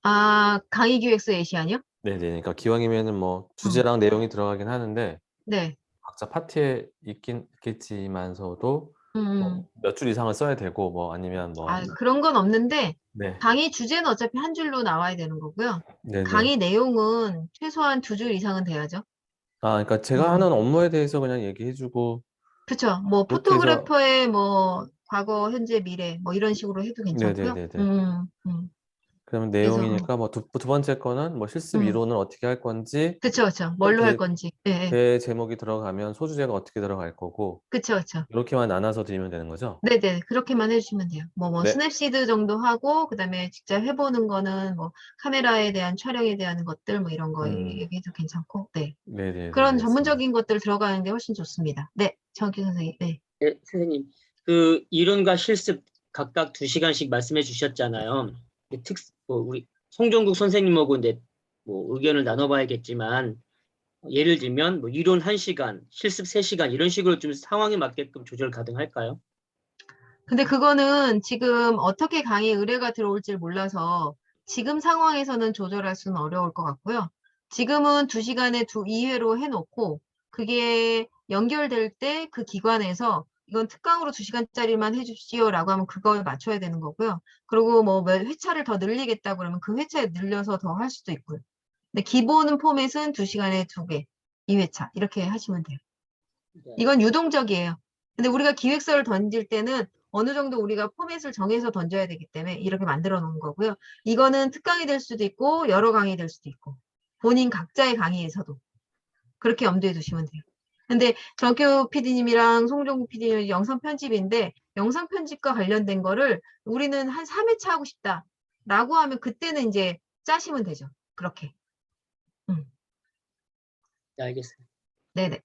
Speaker 1: 아, 강의 기획서 예시안이요?
Speaker 5: 네네. 그러니까 기왕이면은 뭐
Speaker 1: 음.
Speaker 5: 주제랑 내용이 들어가긴 하는데
Speaker 1: 네.
Speaker 5: 각자 파트에 있겠지만서도
Speaker 1: 음.
Speaker 5: 몇 줄 이상을 써야 되고 뭐 아니면 뭐
Speaker 1: 아, 그런 건 없는데
Speaker 5: 네.
Speaker 1: 강의 주제는 어차피 한 줄로 나와야 되는 거고요.
Speaker 5: 네네.
Speaker 1: 강의 내용은 최소한 2줄 이상은 돼야죠.
Speaker 5: 아, 그러니까 제가 하는 업무에 대해서 그냥 얘기해주고
Speaker 1: 그쵸. 뭐
Speaker 5: 그렇게 해서
Speaker 1: 포토그래퍼의 뭐 과거, 현재, 미래 뭐 이런 식으로 해도 괜찮고요.
Speaker 5: 네네네네. 그러면
Speaker 1: 그래서
Speaker 5: 내용이니까 뭐 두 번째 거는 뭐 실습 이론을 어떻게 할 건지
Speaker 1: 그쵸, 그쵸.
Speaker 5: 또
Speaker 1: 뭘로 할 건지. 예, 예.
Speaker 5: 대 제목이 들어가면 소주제가 어떻게 들어갈 거고
Speaker 1: 그쵸, 그쵸.
Speaker 5: 이렇게만 나눠서 드리면 되는 거죠?
Speaker 1: 네네, 그렇게만 해주시면 돼요.
Speaker 5: 네.
Speaker 1: 스냅시드 정도 하고, 그 다음에 직접 해보는 거는 뭐, 카메라에 대한 촬영에 대한 것들, 뭐 이런 거 얘기해도 괜찮고, 네.
Speaker 5: 네네네.
Speaker 1: 그런
Speaker 5: 알겠습니다.
Speaker 1: 전문적인 것들 들어가는 게 훨씬 좋습니다. 네, 정학규 선생님, 네.
Speaker 3: 네, 선생님. 그 이론과 실습 각각 2시간씩 말씀해 주셨잖아요. 우리 송종국 선생님하고 이제 뭐 의견을 나눠봐야겠지만 예를 들면 뭐 이론 1시간, 실습 3시간 이런 식으로 좀 상황에 맞게끔 조절 가능할까요?
Speaker 1: 근데 그거는 지금 어떻게 강의 의뢰가 들어올지 몰라서 지금 상황에서는 조절할 수는 어려울 것 같고요. 지금은 2시간에 2회로 해놓고 그게 연결될 때 그 기관에서 이건 특강으로 2시간짜리만 해주십시오라고 하면 그거에 맞춰야 되는 거고요. 그리고 뭐 회차를 더 늘리겠다 그러면 그 회차에 늘려서 더 할 수도 있고요. 근데 기본 포맷은 2시간에 2개, 2회차 이렇게 하시면 돼요.
Speaker 3: 네.
Speaker 1: 이건 유동적이에요. 근데 우리가 기획서를 던질 때는 어느 정도 우리가 포맷을 정해서 던져야 되기 때문에 이렇게 만들어 놓은 거고요. 이거는 특강이 될 수도 있고 여러 강의 될 수도 있고 본인 각자의 강의에서도 그렇게 염두에 두시면 돼요. 근데 정규 PD님이랑 송종국 PD님 영상 편집인데 영상 편집과 관련된 거를 우리는 한 3회차 하고 싶다 라고 하면 그때는 이제 짜시면 되죠. 그렇게.
Speaker 3: 네, 알겠습니다.
Speaker 1: 네네.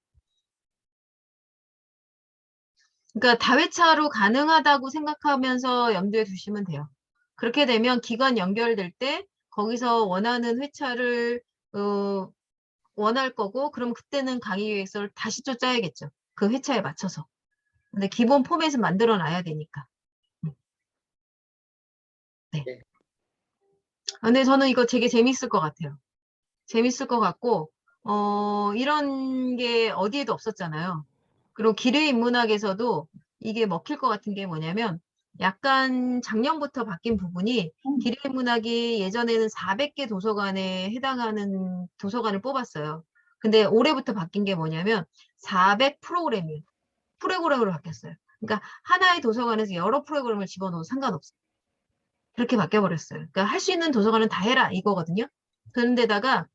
Speaker 1: 그러니까 다회차로 가능하다고 생각하면서 염두에 두시면 돼요. 그렇게 되면 기관 연결될 때 거기서 원하는 회차를 원할 거고 그럼 그때는 강의 계획서를 다시 또 짜야겠죠. 그 회차에 맞춰서. 근데 기본 포맷은 만들어 놔야 되니까. 네.
Speaker 3: 네.
Speaker 1: 근데 저는 이거 되게 재밌을 것 같아요. 재밌을 것 같고 이런 게 어디에도 없었잖아요. 그리고 기뢰인문학에서도 이게 먹힐 것 같은 게 뭐냐면 약간 작년부터 바뀐 부분이 기뢰인문학이 예전에는 400개 도서관에 해당하는 도서관을 뽑았어요. 근데 올해부터 바뀐 게 뭐냐면 400 프로그램이에요. 프로그램으로 바뀌었어요. 그러니까 하나의 도서관에서 여러 프로그램을 집어넣어도 상관없어요. 그렇게 바뀌어버렸어요. 그러니까 할 수 있는 도서관은 다 해라 이거거든요. 그런데다가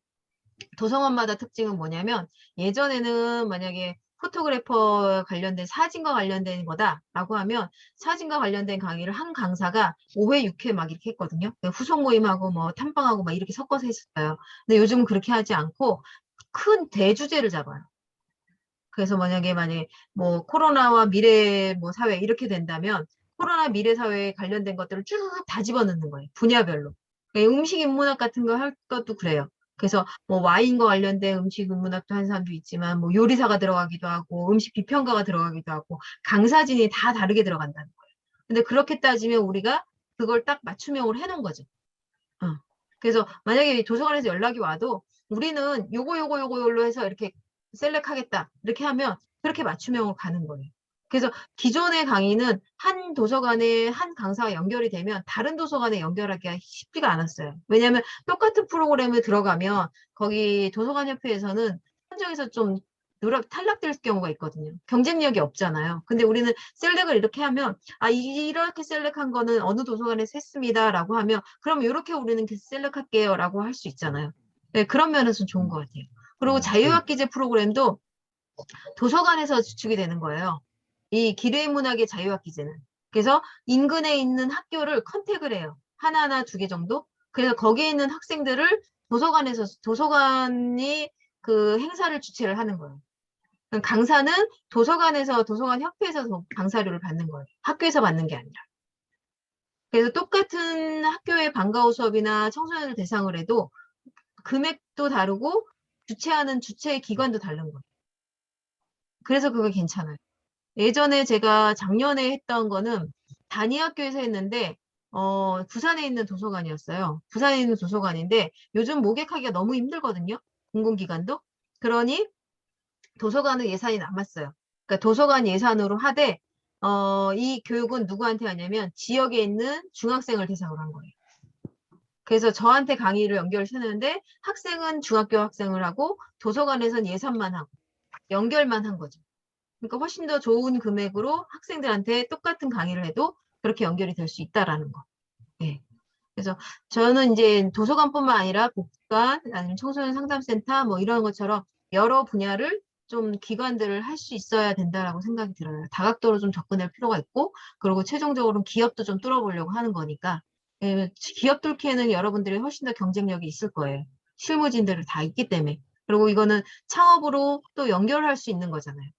Speaker 1: 도서관마다 특징은 뭐냐면 예전에는 만약에 포토그래퍼 관련된 사진과 관련된 거다라고 하면 사진과 관련된 강의를 한 강사가 5회, 6회 막 이렇게 했거든요. 후속 모임하고 뭐 탐방하고 막 이렇게 섞어서 했었어요. 근데 요즘은 그렇게 하지 않고 큰 대주제를 잡아요. 그래서 만약에 뭐 코로나와 미래 뭐 사회 이렇게 된다면 코로나 미래 사회에 관련된 것들을 쭉 다 집어넣는 거예요. 분야별로. 음식 인문학 같은 거 할 것도 그래요. 그래서 뭐 와인과 관련된 음식 인문학도 한 사람도 있지만 뭐 요리사가 들어가기도 하고 음식 비평가가 들어가기도 하고 강사진이 다 다르게 들어간다는 거예요. 근데 그렇게 따지면 우리가 그걸 딱 맞춤형으로 해놓은 거죠. 그래서 만약에 도서관에서 연락이 와도 우리는 요걸로 해서 이렇게 셀렉하겠다. 이렇게 하면 그렇게 맞춤형으로 가는 거예요. 그래서 기존의 강의는 한 도서관에 한 강사가 연결이 되면 다른 도서관에 연결하기가 쉽지가 않았어요. 왜냐하면 똑같은 프로그램에 들어가면 거기 도서관협회에서는 선정에서 좀 탈락될 경우가 있거든요. 경쟁력이 없잖아요. 근데 우리는 셀렉을 이렇게 하면 이렇게 셀렉한 거는 어느 도서관에서 했습니다라고 하면 그럼 이렇게 우리는 셀렉할게요라고 할 수 있잖아요. 네, 그런 면에서 좋은 것 같아요. 그리고 자유학기제 프로그램도 도서관에서 주축이 되는 거예요. 이 기뢰문학의 자유학기제는. 그래서 인근에 있는 학교를 컨택을 해요. 하나나 2개 정도. 그래서 거기에 있는 학생들을 도서관이 그 행사를 주최를 하는 거예요. 강사는 도서관에서 도서관 협회에서 강사료를 받는 거예요. 학교에서 받는 게 아니라. 그래서 똑같은 학교의 방과후 수업이나 청소년을 대상으로 해도 금액도 다르고 주최하는 주최 기관도 다른 거예요. 그래서 그거 괜찮아요. 예전에 제가 작년에 했던 거는 단위학교에서 했는데 부산에 있는 도서관이었어요. 부산에 있는 도서관인데 요즘 모객하기가 너무 힘들거든요. 공공기관도. 그러니 도서관은 예산이 남았어요. 그러니까 도서관 예산으로 하되 이 교육은 누구한테 하냐면 지역에 있는 중학생을 대상으로 한 거예요. 그래서 저한테 강의를 연결시켰는데 학생은 중학교 학생을 하고 도서관에선 예산만 하고 연결만 한 거죠. 그러니까 훨씬 더 좋은 금액으로 학생들한테 똑같은 강의를 해도 그렇게 연결이 될 수 있다라는 거. 네. 그래서 저는 이제 도서관뿐만 아니라 복지관, 아니면 청소년 상담센터 뭐 이런 것처럼 여러 분야를 좀 기관들을 할 수 있어야 된다라고 생각이 들어요. 다각도로 좀 접근할 필요가 있고, 그리고 최종적으로는 기업도 좀 뚫어보려고 하는 거니까, 기업 뚫기에는 여러분들이 훨씬 더 경쟁력이 있을 거예요. 실무진들을 다 있기 때문에. 그리고 이거는 창업으로 또 연결할 수 있는 거잖아요.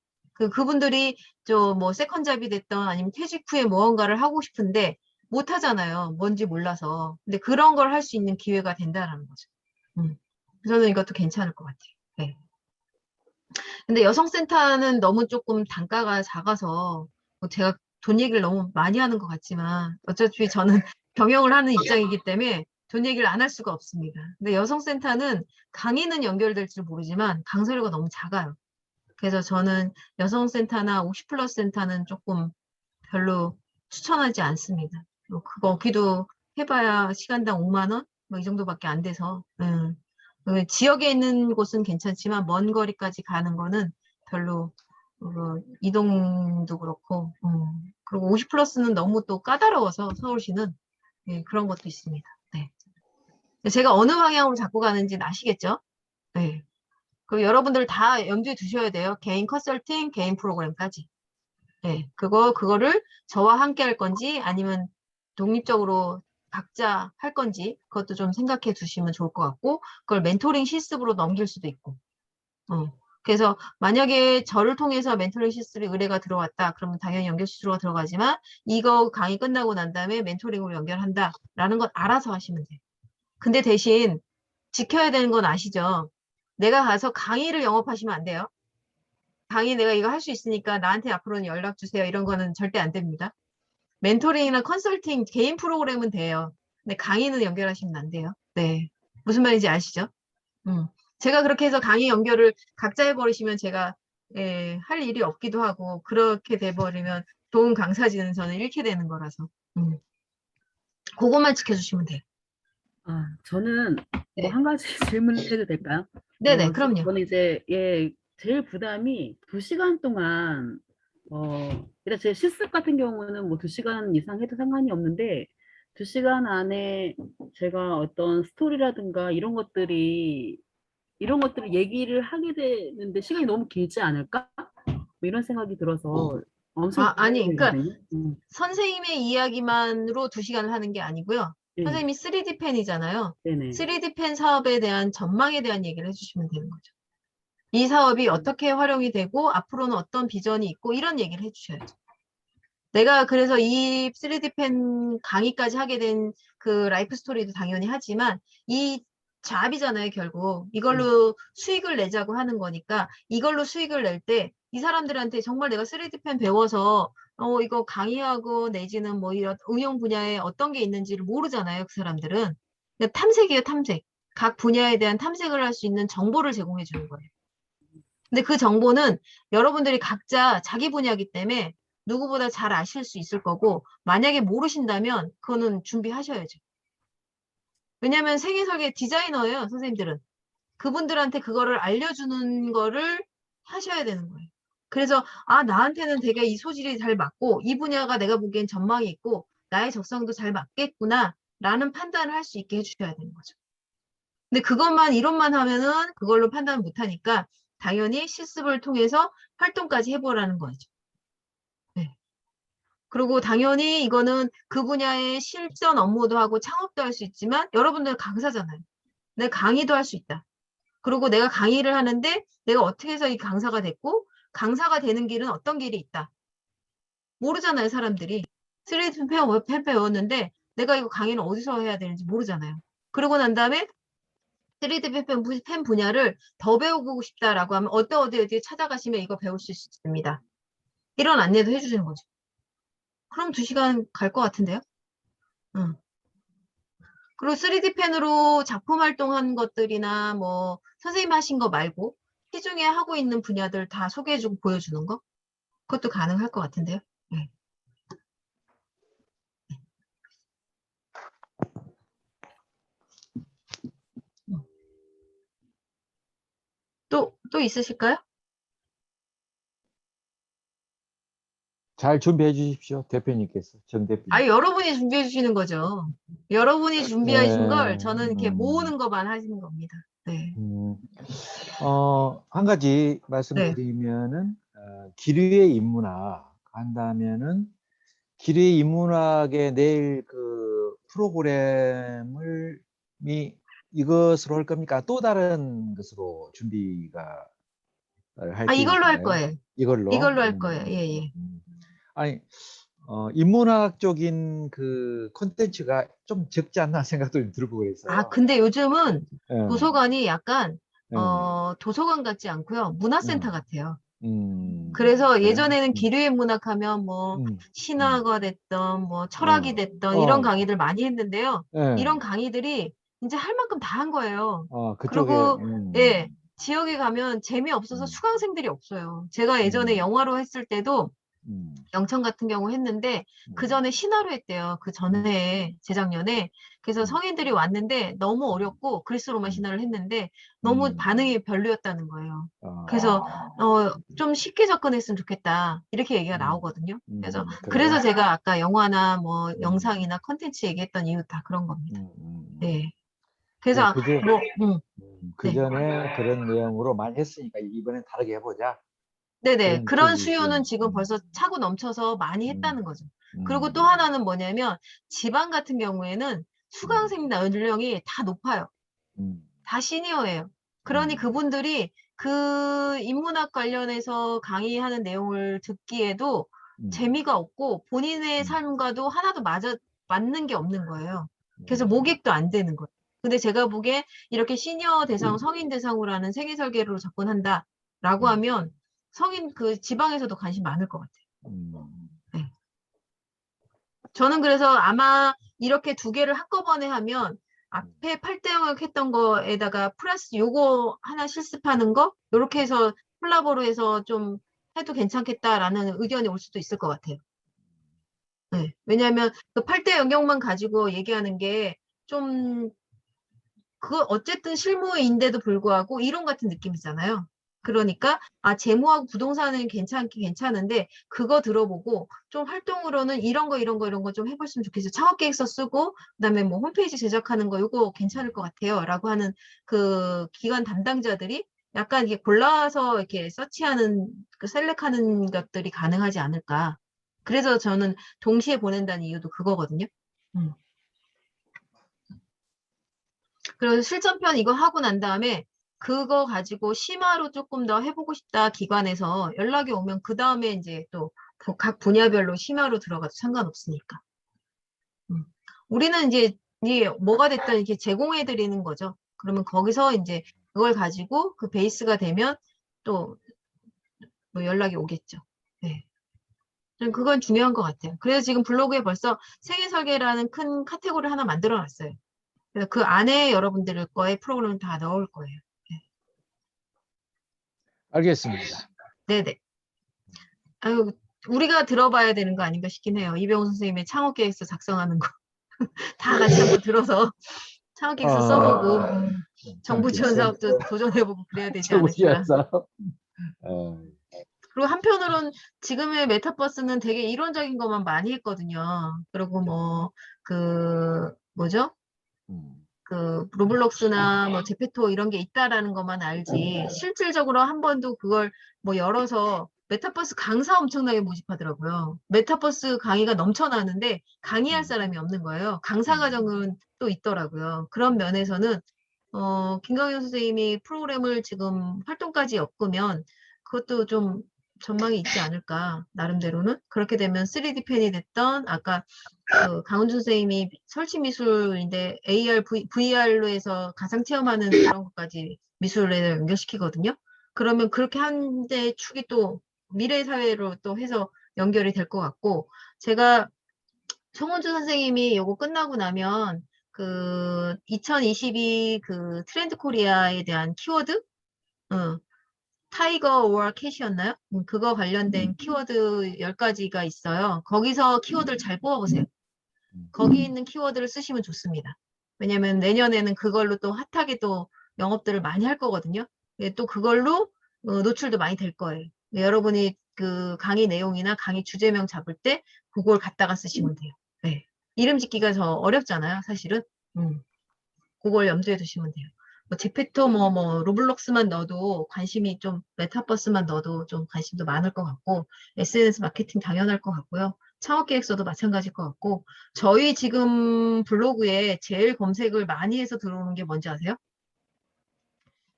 Speaker 1: 그분들이 뭐 세컨잡이 됐던 아니면 퇴직 후에 무언가를 하고 싶은데 못 하잖아요. 뭔지 몰라서. 근데 그런 걸 할 수 있는 기회가 된다라는 거죠. 저는 이것도 괜찮을 것 같아요. 네. 근데 여성센터는 너무 조금 단가가 작아서 뭐 제가 돈 얘기를 너무 많이 하는 것 같지만 어차피 저는 경영을 하는 입장이기 때문에 돈 얘기를 안 할 수가 없습니다. 근데 여성센터는 강의는 연결될지 모르지만 강사료가 너무 작아요. 그래서 저는 여성센터나 50+ 센터는 조금 별로 추천하지 않습니다. 거기도 해봐야 시간당 5만 원? 뭐 이 정도밖에 안 돼서. 지역에 있는 곳은 괜찮지만 먼 거리까지 가는 거는 별로 이동도 그렇고 그리고 50+는 너무 또 까다로워서 서울시는 그런 것도 있습니다. 네. 제가 어느 방향으로 자꾸 가는지는 아시겠죠? 네. 그 여러분들 다 염두에 두셔야 돼요. 개인 컨설팅, 개인 프로그램까지. 네, 그거를 저와 함께 할 건지 아니면 독립적으로 각자 할 건지 그것도 좀 생각해 두시면 좋을 것 같고 그걸 멘토링 실습으로 넘길 수도 있고. 그래서 만약에 저를 통해서 멘토링 실습에 의뢰가 들어왔다. 그러면 당연히 연결 실습으로 들어가지만 이거 강의 끝나고 난 다음에 멘토링으로 연결한다라는 건 알아서 하시면 돼요. 근데 대신 지켜야 되는 건 아시죠? 내가 가서 강의를 영업하시면 안 돼요. 강의 내가 이거 할 수 있으니까 나한테 앞으로는 연락 주세요. 이런 거는 절대 안 됩니다. 멘토링이나 컨설팅 개인 프로그램은 돼요. 근데 강의는 연결하시면 안 돼요. 네. 무슨 말인지 아시죠? 제가 그렇게 해서 강의 연결을 각자 해버리시면 제가 할 일이 없기도 하고 그렇게 돼버리면 좋은 강사진은 저는 잃게 되는 거라서 그것만 지켜주시면 돼요.
Speaker 4: 저는
Speaker 1: 네.
Speaker 4: 뭐 한 가지 질문을 해도 될까요?
Speaker 1: 네네, 그럼요.
Speaker 4: 저는 이제 제일 부담이 2시간 동안 일단 제 실습 같은 경우는 뭐 2시간 이상 해도 상관이 없는데 2시간 안에 제가 어떤 스토리라든가 이런 것들을 얘기를 하게 되는데 시간이 너무 길지 않을까? 뭐 이런 생각이 들어서 엄청
Speaker 1: 아니, 그러니까
Speaker 4: 부담이거든요.
Speaker 1: 선생님의 이야기만으로 2시간을 하는 게 아니고요.
Speaker 4: 네.
Speaker 1: 선생님이 3D 펜이잖아요.
Speaker 4: 네네.
Speaker 1: 3D 펜 사업에 대한 전망에 대한 얘기를 해주시면 되는 거죠. 이 사업이 어떻게 활용이 되고 앞으로는 어떤 비전이 있고 이런 얘기를 해주셔야죠. 내가 그래서 이 3D 펜 강의까지 하게 된 그 라이프 스토리도 당연히 하지만 이 잡이잖아요, 결국. 이걸로 수익을 내자고 하는 거니까 이걸로 수익을 낼 때 이 사람들한테 정말 내가 3D 펜 배워서 이거 강의하고 내지는 뭐 이런 응용 분야에 어떤 게 있는지를 모르잖아요, 그 사람들은. 그러니까 탐색이에요, 탐색. 각 분야에 대한 탐색을 할 수 있는 정보를 제공해 주는 거예요. 근데 그 정보는 여러분들이 각자 자기 분야이기 때문에 누구보다 잘 아실 수 있을 거고 만약에 모르신다면 그거는 준비하셔야죠. 왜냐하면 생애설계 디자이너예요, 선생님들은. 그분들한테 그거를 알려주는 거를 하셔야 되는 거예요. 그래서 나한테는 되게 이 소질이 잘 맞고 이 분야가 내가 보기엔 전망이 있고 나의 적성도 잘 맞겠구나 라는 판단을 할 수 있게 해주셔야 되는 거죠. 근데 그것만 이론만 하면은 그걸로 판단을 못하니까 당연히 실습을 통해서 활동까지 해보라는 거죠. 네. 그리고 당연히 이거는 그 분야의 실전 업무도 하고 창업도 할 수 있지만 여러분들 강사잖아요. 내가 강의도 할 수 있다. 그리고 내가 강의를 하는데 내가 어떻게 해서 이 강사가 됐고 강사가 되는 길은 어떤 길이 있다. 모르잖아요, 사람들이. 3D 펜 배웠는데 내가 이거 강의는 어디서 해야 되는지 모르잖아요. 그러고 난 다음에 3D 펜 분야를 더 배우고 싶다라고 하면 어디에 찾아가시면 이거 배울 수 있습니다. 이런 안내도 해주시는 거죠. 그럼 2시간 갈 것 같은데요? 응. 그리고 3D 펜으로 작품 활동한 것들이나 뭐 선생님 하신 거 말고 시중에 하고 있는 분야들 다 소개해주고 보여주는 거? 그것도 가능할 것 같은데요? 네. 또 있으실까요?
Speaker 2: 잘 준비해 주십시오. 대표님께서, 정 대표님.
Speaker 1: 여러분이 준비해 주시는 거죠. 여러분이 준비하신 걸 저는 이렇게
Speaker 2: 네.
Speaker 1: 모으는 것만 하시는 겁니다. 네.
Speaker 2: 한 가지 말씀드리면은, 기류의 인문학 한다면은, 기류의 인문학의 내일 그 프로그램을, 이것으로 할 겁니까? 또 다른 것으로 준비가 할
Speaker 1: 이걸로 할
Speaker 2: 계획인가요?
Speaker 1: 거예요.
Speaker 2: 이걸로?
Speaker 1: 이걸로 할 거예요. 예.
Speaker 2: 아니, 인문학적인 그 콘텐츠가 좀 적지 않나 생각도 좀 들고 그래서요.
Speaker 1: 근데 요즘은
Speaker 2: 예,
Speaker 1: 도서관이 약간
Speaker 2: 예,
Speaker 1: 도서관 같지 않고요. 문화센터
Speaker 2: 음.
Speaker 1: 같아요.
Speaker 2: 음,
Speaker 1: 그래서
Speaker 2: 그래요?
Speaker 1: 예전에는 기류의 문학하면 뭐 신화가 됐던 뭐 철학이 됐던 이런 강의들 많이 했는데요.
Speaker 2: 예,
Speaker 1: 이런 강의들이 이제 할 만큼 다 한 거예요.
Speaker 2: 그쪽에,
Speaker 1: 그리고 예, 지역에 가면 재미없어서
Speaker 2: 음.
Speaker 1: 수강생들이 없어요. 제가 예전에 영화로 했을 때도 영천 같은 경우 했는데 그 전에 신화로 했대요. 그 전에 재작년에. 그래서 성인들이 왔는데 너무 어렵고 그리스로만 신화를 했는데 너무 반응이 별로였다는 거예요. 그래서 좀 쉽게 접근했으면 좋겠다. 이렇게 얘기가 나오거든요. 그래서
Speaker 2: 그래요?
Speaker 1: 제가 아까 영화나 뭐 영상이나 컨텐츠 얘기했던 이유 다 그런 겁니다. 네. 그래서
Speaker 2: 그
Speaker 1: 네.
Speaker 2: 전에 그런 내용으로 많이 했으니까 이번엔 다르게 해보자.
Speaker 1: 네네. 그런
Speaker 2: 뜻이죠.
Speaker 1: 수요는 지금 벌써 차고 넘쳐서 많이 했다는 거죠. 그리고
Speaker 2: 음.
Speaker 1: 또 하나는 뭐냐면 지방 같은 경우에는 수강생 연령이 다 높아요. 다 시니어예요. 그러니 그분들이 그 인문학 관련해서 강의하는 내용을 듣기에도 재미가 없고 본인의 삶과도 하나도 맞는 게 없는 거예요. 그래서 모객도 안 되는 거예요. 근데 제가 보기에 이렇게 시니어 대상, 성인 대상으로 하는 세계 설계로 접근한다라고 하면 성인 그 지방에서도 관심 많을 것 같아요. 네. 저는 그래서 아마 이렇게 2개를 한꺼번에 하면 앞에 8대 영역 했던 거에다가 플러스 요거 하나 실습하는 거 이렇게 해서 콜라보로 해서 좀 해도 괜찮겠다라는 의견이 올 수도 있을 것 같아요. 네. 왜냐하면 그 8대 영역만 가지고 얘기하는 게 좀 어쨌든 실무인데도 불구하고 이론 같은 느낌이잖아요. 그러니까 재무하고 부동산은 괜찮은데 그거 들어보고 좀 활동으로는 이런 거 좀 해봤으면 좋겠어요. 창업계획서 쓰고 그다음에 뭐 홈페이지 제작하는 거 이거 괜찮을 것 같아요.라고 하는 그 기관 담당자들이 약간 이게 골라서 이렇게 서치하는 그 셀렉하는 것들이 가능하지 않을까. 그래서 저는 동시에 보낸다는 이유도 그거거든요. 그래서 실전편 이거 하고 난 다음에 그거 가지고 심화로 조금 더 해보고 싶다 기관에서 연락이 오면 그 다음에 이제 또 각 분야별로 심화로 들어가도 상관없으니까. 우리는 이제 뭐가 됐든 이렇게 제공해 드리는 거죠. 그러면 거기서 이제 그걸 가지고 그 베이스가 되면 또 뭐 연락이 오겠죠. 네. 그건 중요한 것 같아요. 그래서 지금 블로그에 벌써 세계 설계라는 큰 카테고리 하나 만들어 놨어요. 그래서 그 안에 여러분들 거의 프로그램을 다 넣을 거예요. 네.
Speaker 2: 알겠습니다.
Speaker 1: 네네. 아유, 우리가 들어봐야 되는 거 아닌가 싶긴 해요. 이병훈 선생님의 창업계획서 작성하는 거. 다 같이 한번 들어서 창업계획서 써보고 정부 지원 사업도 도전해보고 그래야 되지 않을까.
Speaker 2: 지원 사업.
Speaker 1: 그리고 한편으론 지금의 메타버스는 되게 이론적인 것만 많이 했거든요. 그리고 뭐, 뭐죠? 로블록스나 뭐 제페토 이런 게 있다라는 것만 알지, 실질적으로 한 번도 그걸 뭐 열어서 메타버스 강사 엄청나게 모집하더라고요. 메타버스 강의가 넘쳐나는데 강의할 사람이 없는 거예요. 강사 과정은 또 있더라고요. 그런 면에서는 김강현 선생님이 프로그램을 지금 활동까지 엮으면 그것도 좀 전망이 있지 않을까, 나름대로는. 그렇게 되면 3D 펜이 됐던, 아까 강은주 선생님이 설치 미술인데 AR, VR로 해서 가상 체험하는 그런 것까지 미술에 연결시키거든요. 그러면 그렇게 한 대 축이 또 미래 사회로 또 해서 연결이 될 것 같고, 제가 송은주 선생님이 요거 끝나고 나면 2022 트렌드 코리아에 대한 키워드, 타이거 오어 캣이었나요? 그거 관련된 키워드 10가지가 있어요. 거기서 키워드를 잘 뽑아보세요. 거기 있는 키워드를 쓰시면 좋습니다. 왜냐면 내년에는 그걸로 또 핫하게 또 영업들을 많이 할 거거든요. 또 그걸로 노출도 많이 될 거예요. 여러분이 그 강의 내용이나 강의 주제명 잡을 때 그걸 갖다가 쓰시면 돼요. 네. 이름 짓기가 저 어렵잖아요, 사실은. 그걸 염두에 두시면 돼요. 뭐 제페토 로블록스만 넣어도 관심이 좀, 메타버스만 넣어도 좀 관심도 많을 것 같고, SNS 마케팅 당연할 것 같고요. 창업기획서도 마찬가지일 것 같고, 저희 지금 블로그에 제일 검색을 많이 해서 들어오는 게 뭔지 아세요?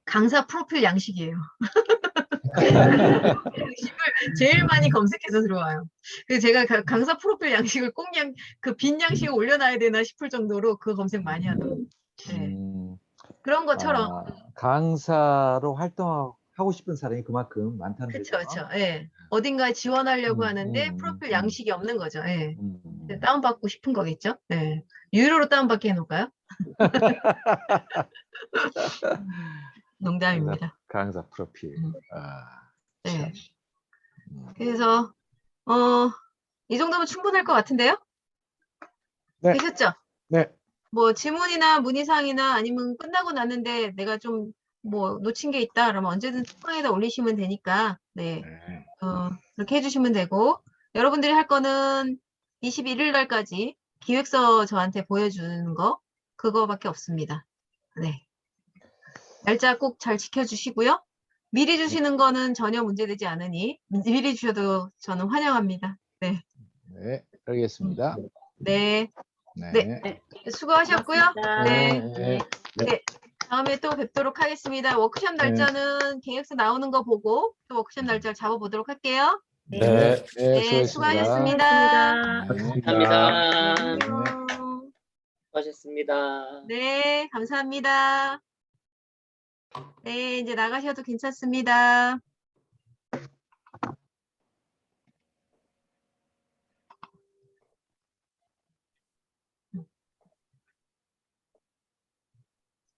Speaker 1: 강사 프로필 양식이에요. 양식을 제일 많이 검색해서 들어와요. 그래서 제가 강사 프로필 양식을 꼭 빈 양식을 올려놔야 되나 싶을 정도로 그 검색 많이 하더라고요. 네. 그런 것처럼.
Speaker 2: 강사로 활동하고 싶은 사람이 그만큼 많다는
Speaker 1: 그쵸,
Speaker 2: 거죠.
Speaker 1: 그쵸. 예. 어딘가에 지원하려고 하는데 프로필 양식이 없는 거죠. 예. 다운받고 싶은 거겠죠. 예. 유료로 다운받게 해놓을까요? 농담입니다.
Speaker 2: 강사 프로필.
Speaker 1: 네. 그래서 이 정도면 충분할 것 같은데요?
Speaker 2: 네.
Speaker 1: 되셨죠?
Speaker 2: 네.
Speaker 1: 뭐 질문이나 문의사항이나 아니면 끝나고 났는데 내가 좀 뭐 놓친 게 있다 그러면 언제든 톡방에다 올리시면 되니까, 네. 그렇게 해주시면 되고, 여러분들이 할 거는 21일 날까지 기획서 저한테 보여주는 거, 그거밖에 없습니다. 네. 날짜 꼭 잘 지켜주시고요. 미리 주시는 거는 전혀 문제되지 않으니 미리 주셔도 저는 환영합니다. 네.
Speaker 2: 네, 알겠습니다.
Speaker 1: 네.
Speaker 2: 네.
Speaker 1: 네. 수고하셨고요.
Speaker 4: 고맙습니다.
Speaker 1: 네.
Speaker 2: 네.
Speaker 1: 네. 다음에 또 뵙도록 하겠습니다. 워크숍 날짜는 계획서 나오는 거 보고 또 워크숍 날짜를 잡아보도록 할게요.
Speaker 2: 네.
Speaker 5: 네.
Speaker 1: 네, 수고하셨습니다.
Speaker 4: 고맙습니다.
Speaker 3: 감사합니다.
Speaker 1: 안녕.
Speaker 3: 수고하셨습니다.
Speaker 1: 네, 감사합니다. 네, 이제 나가셔도 괜찮습니다.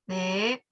Speaker 1: 네.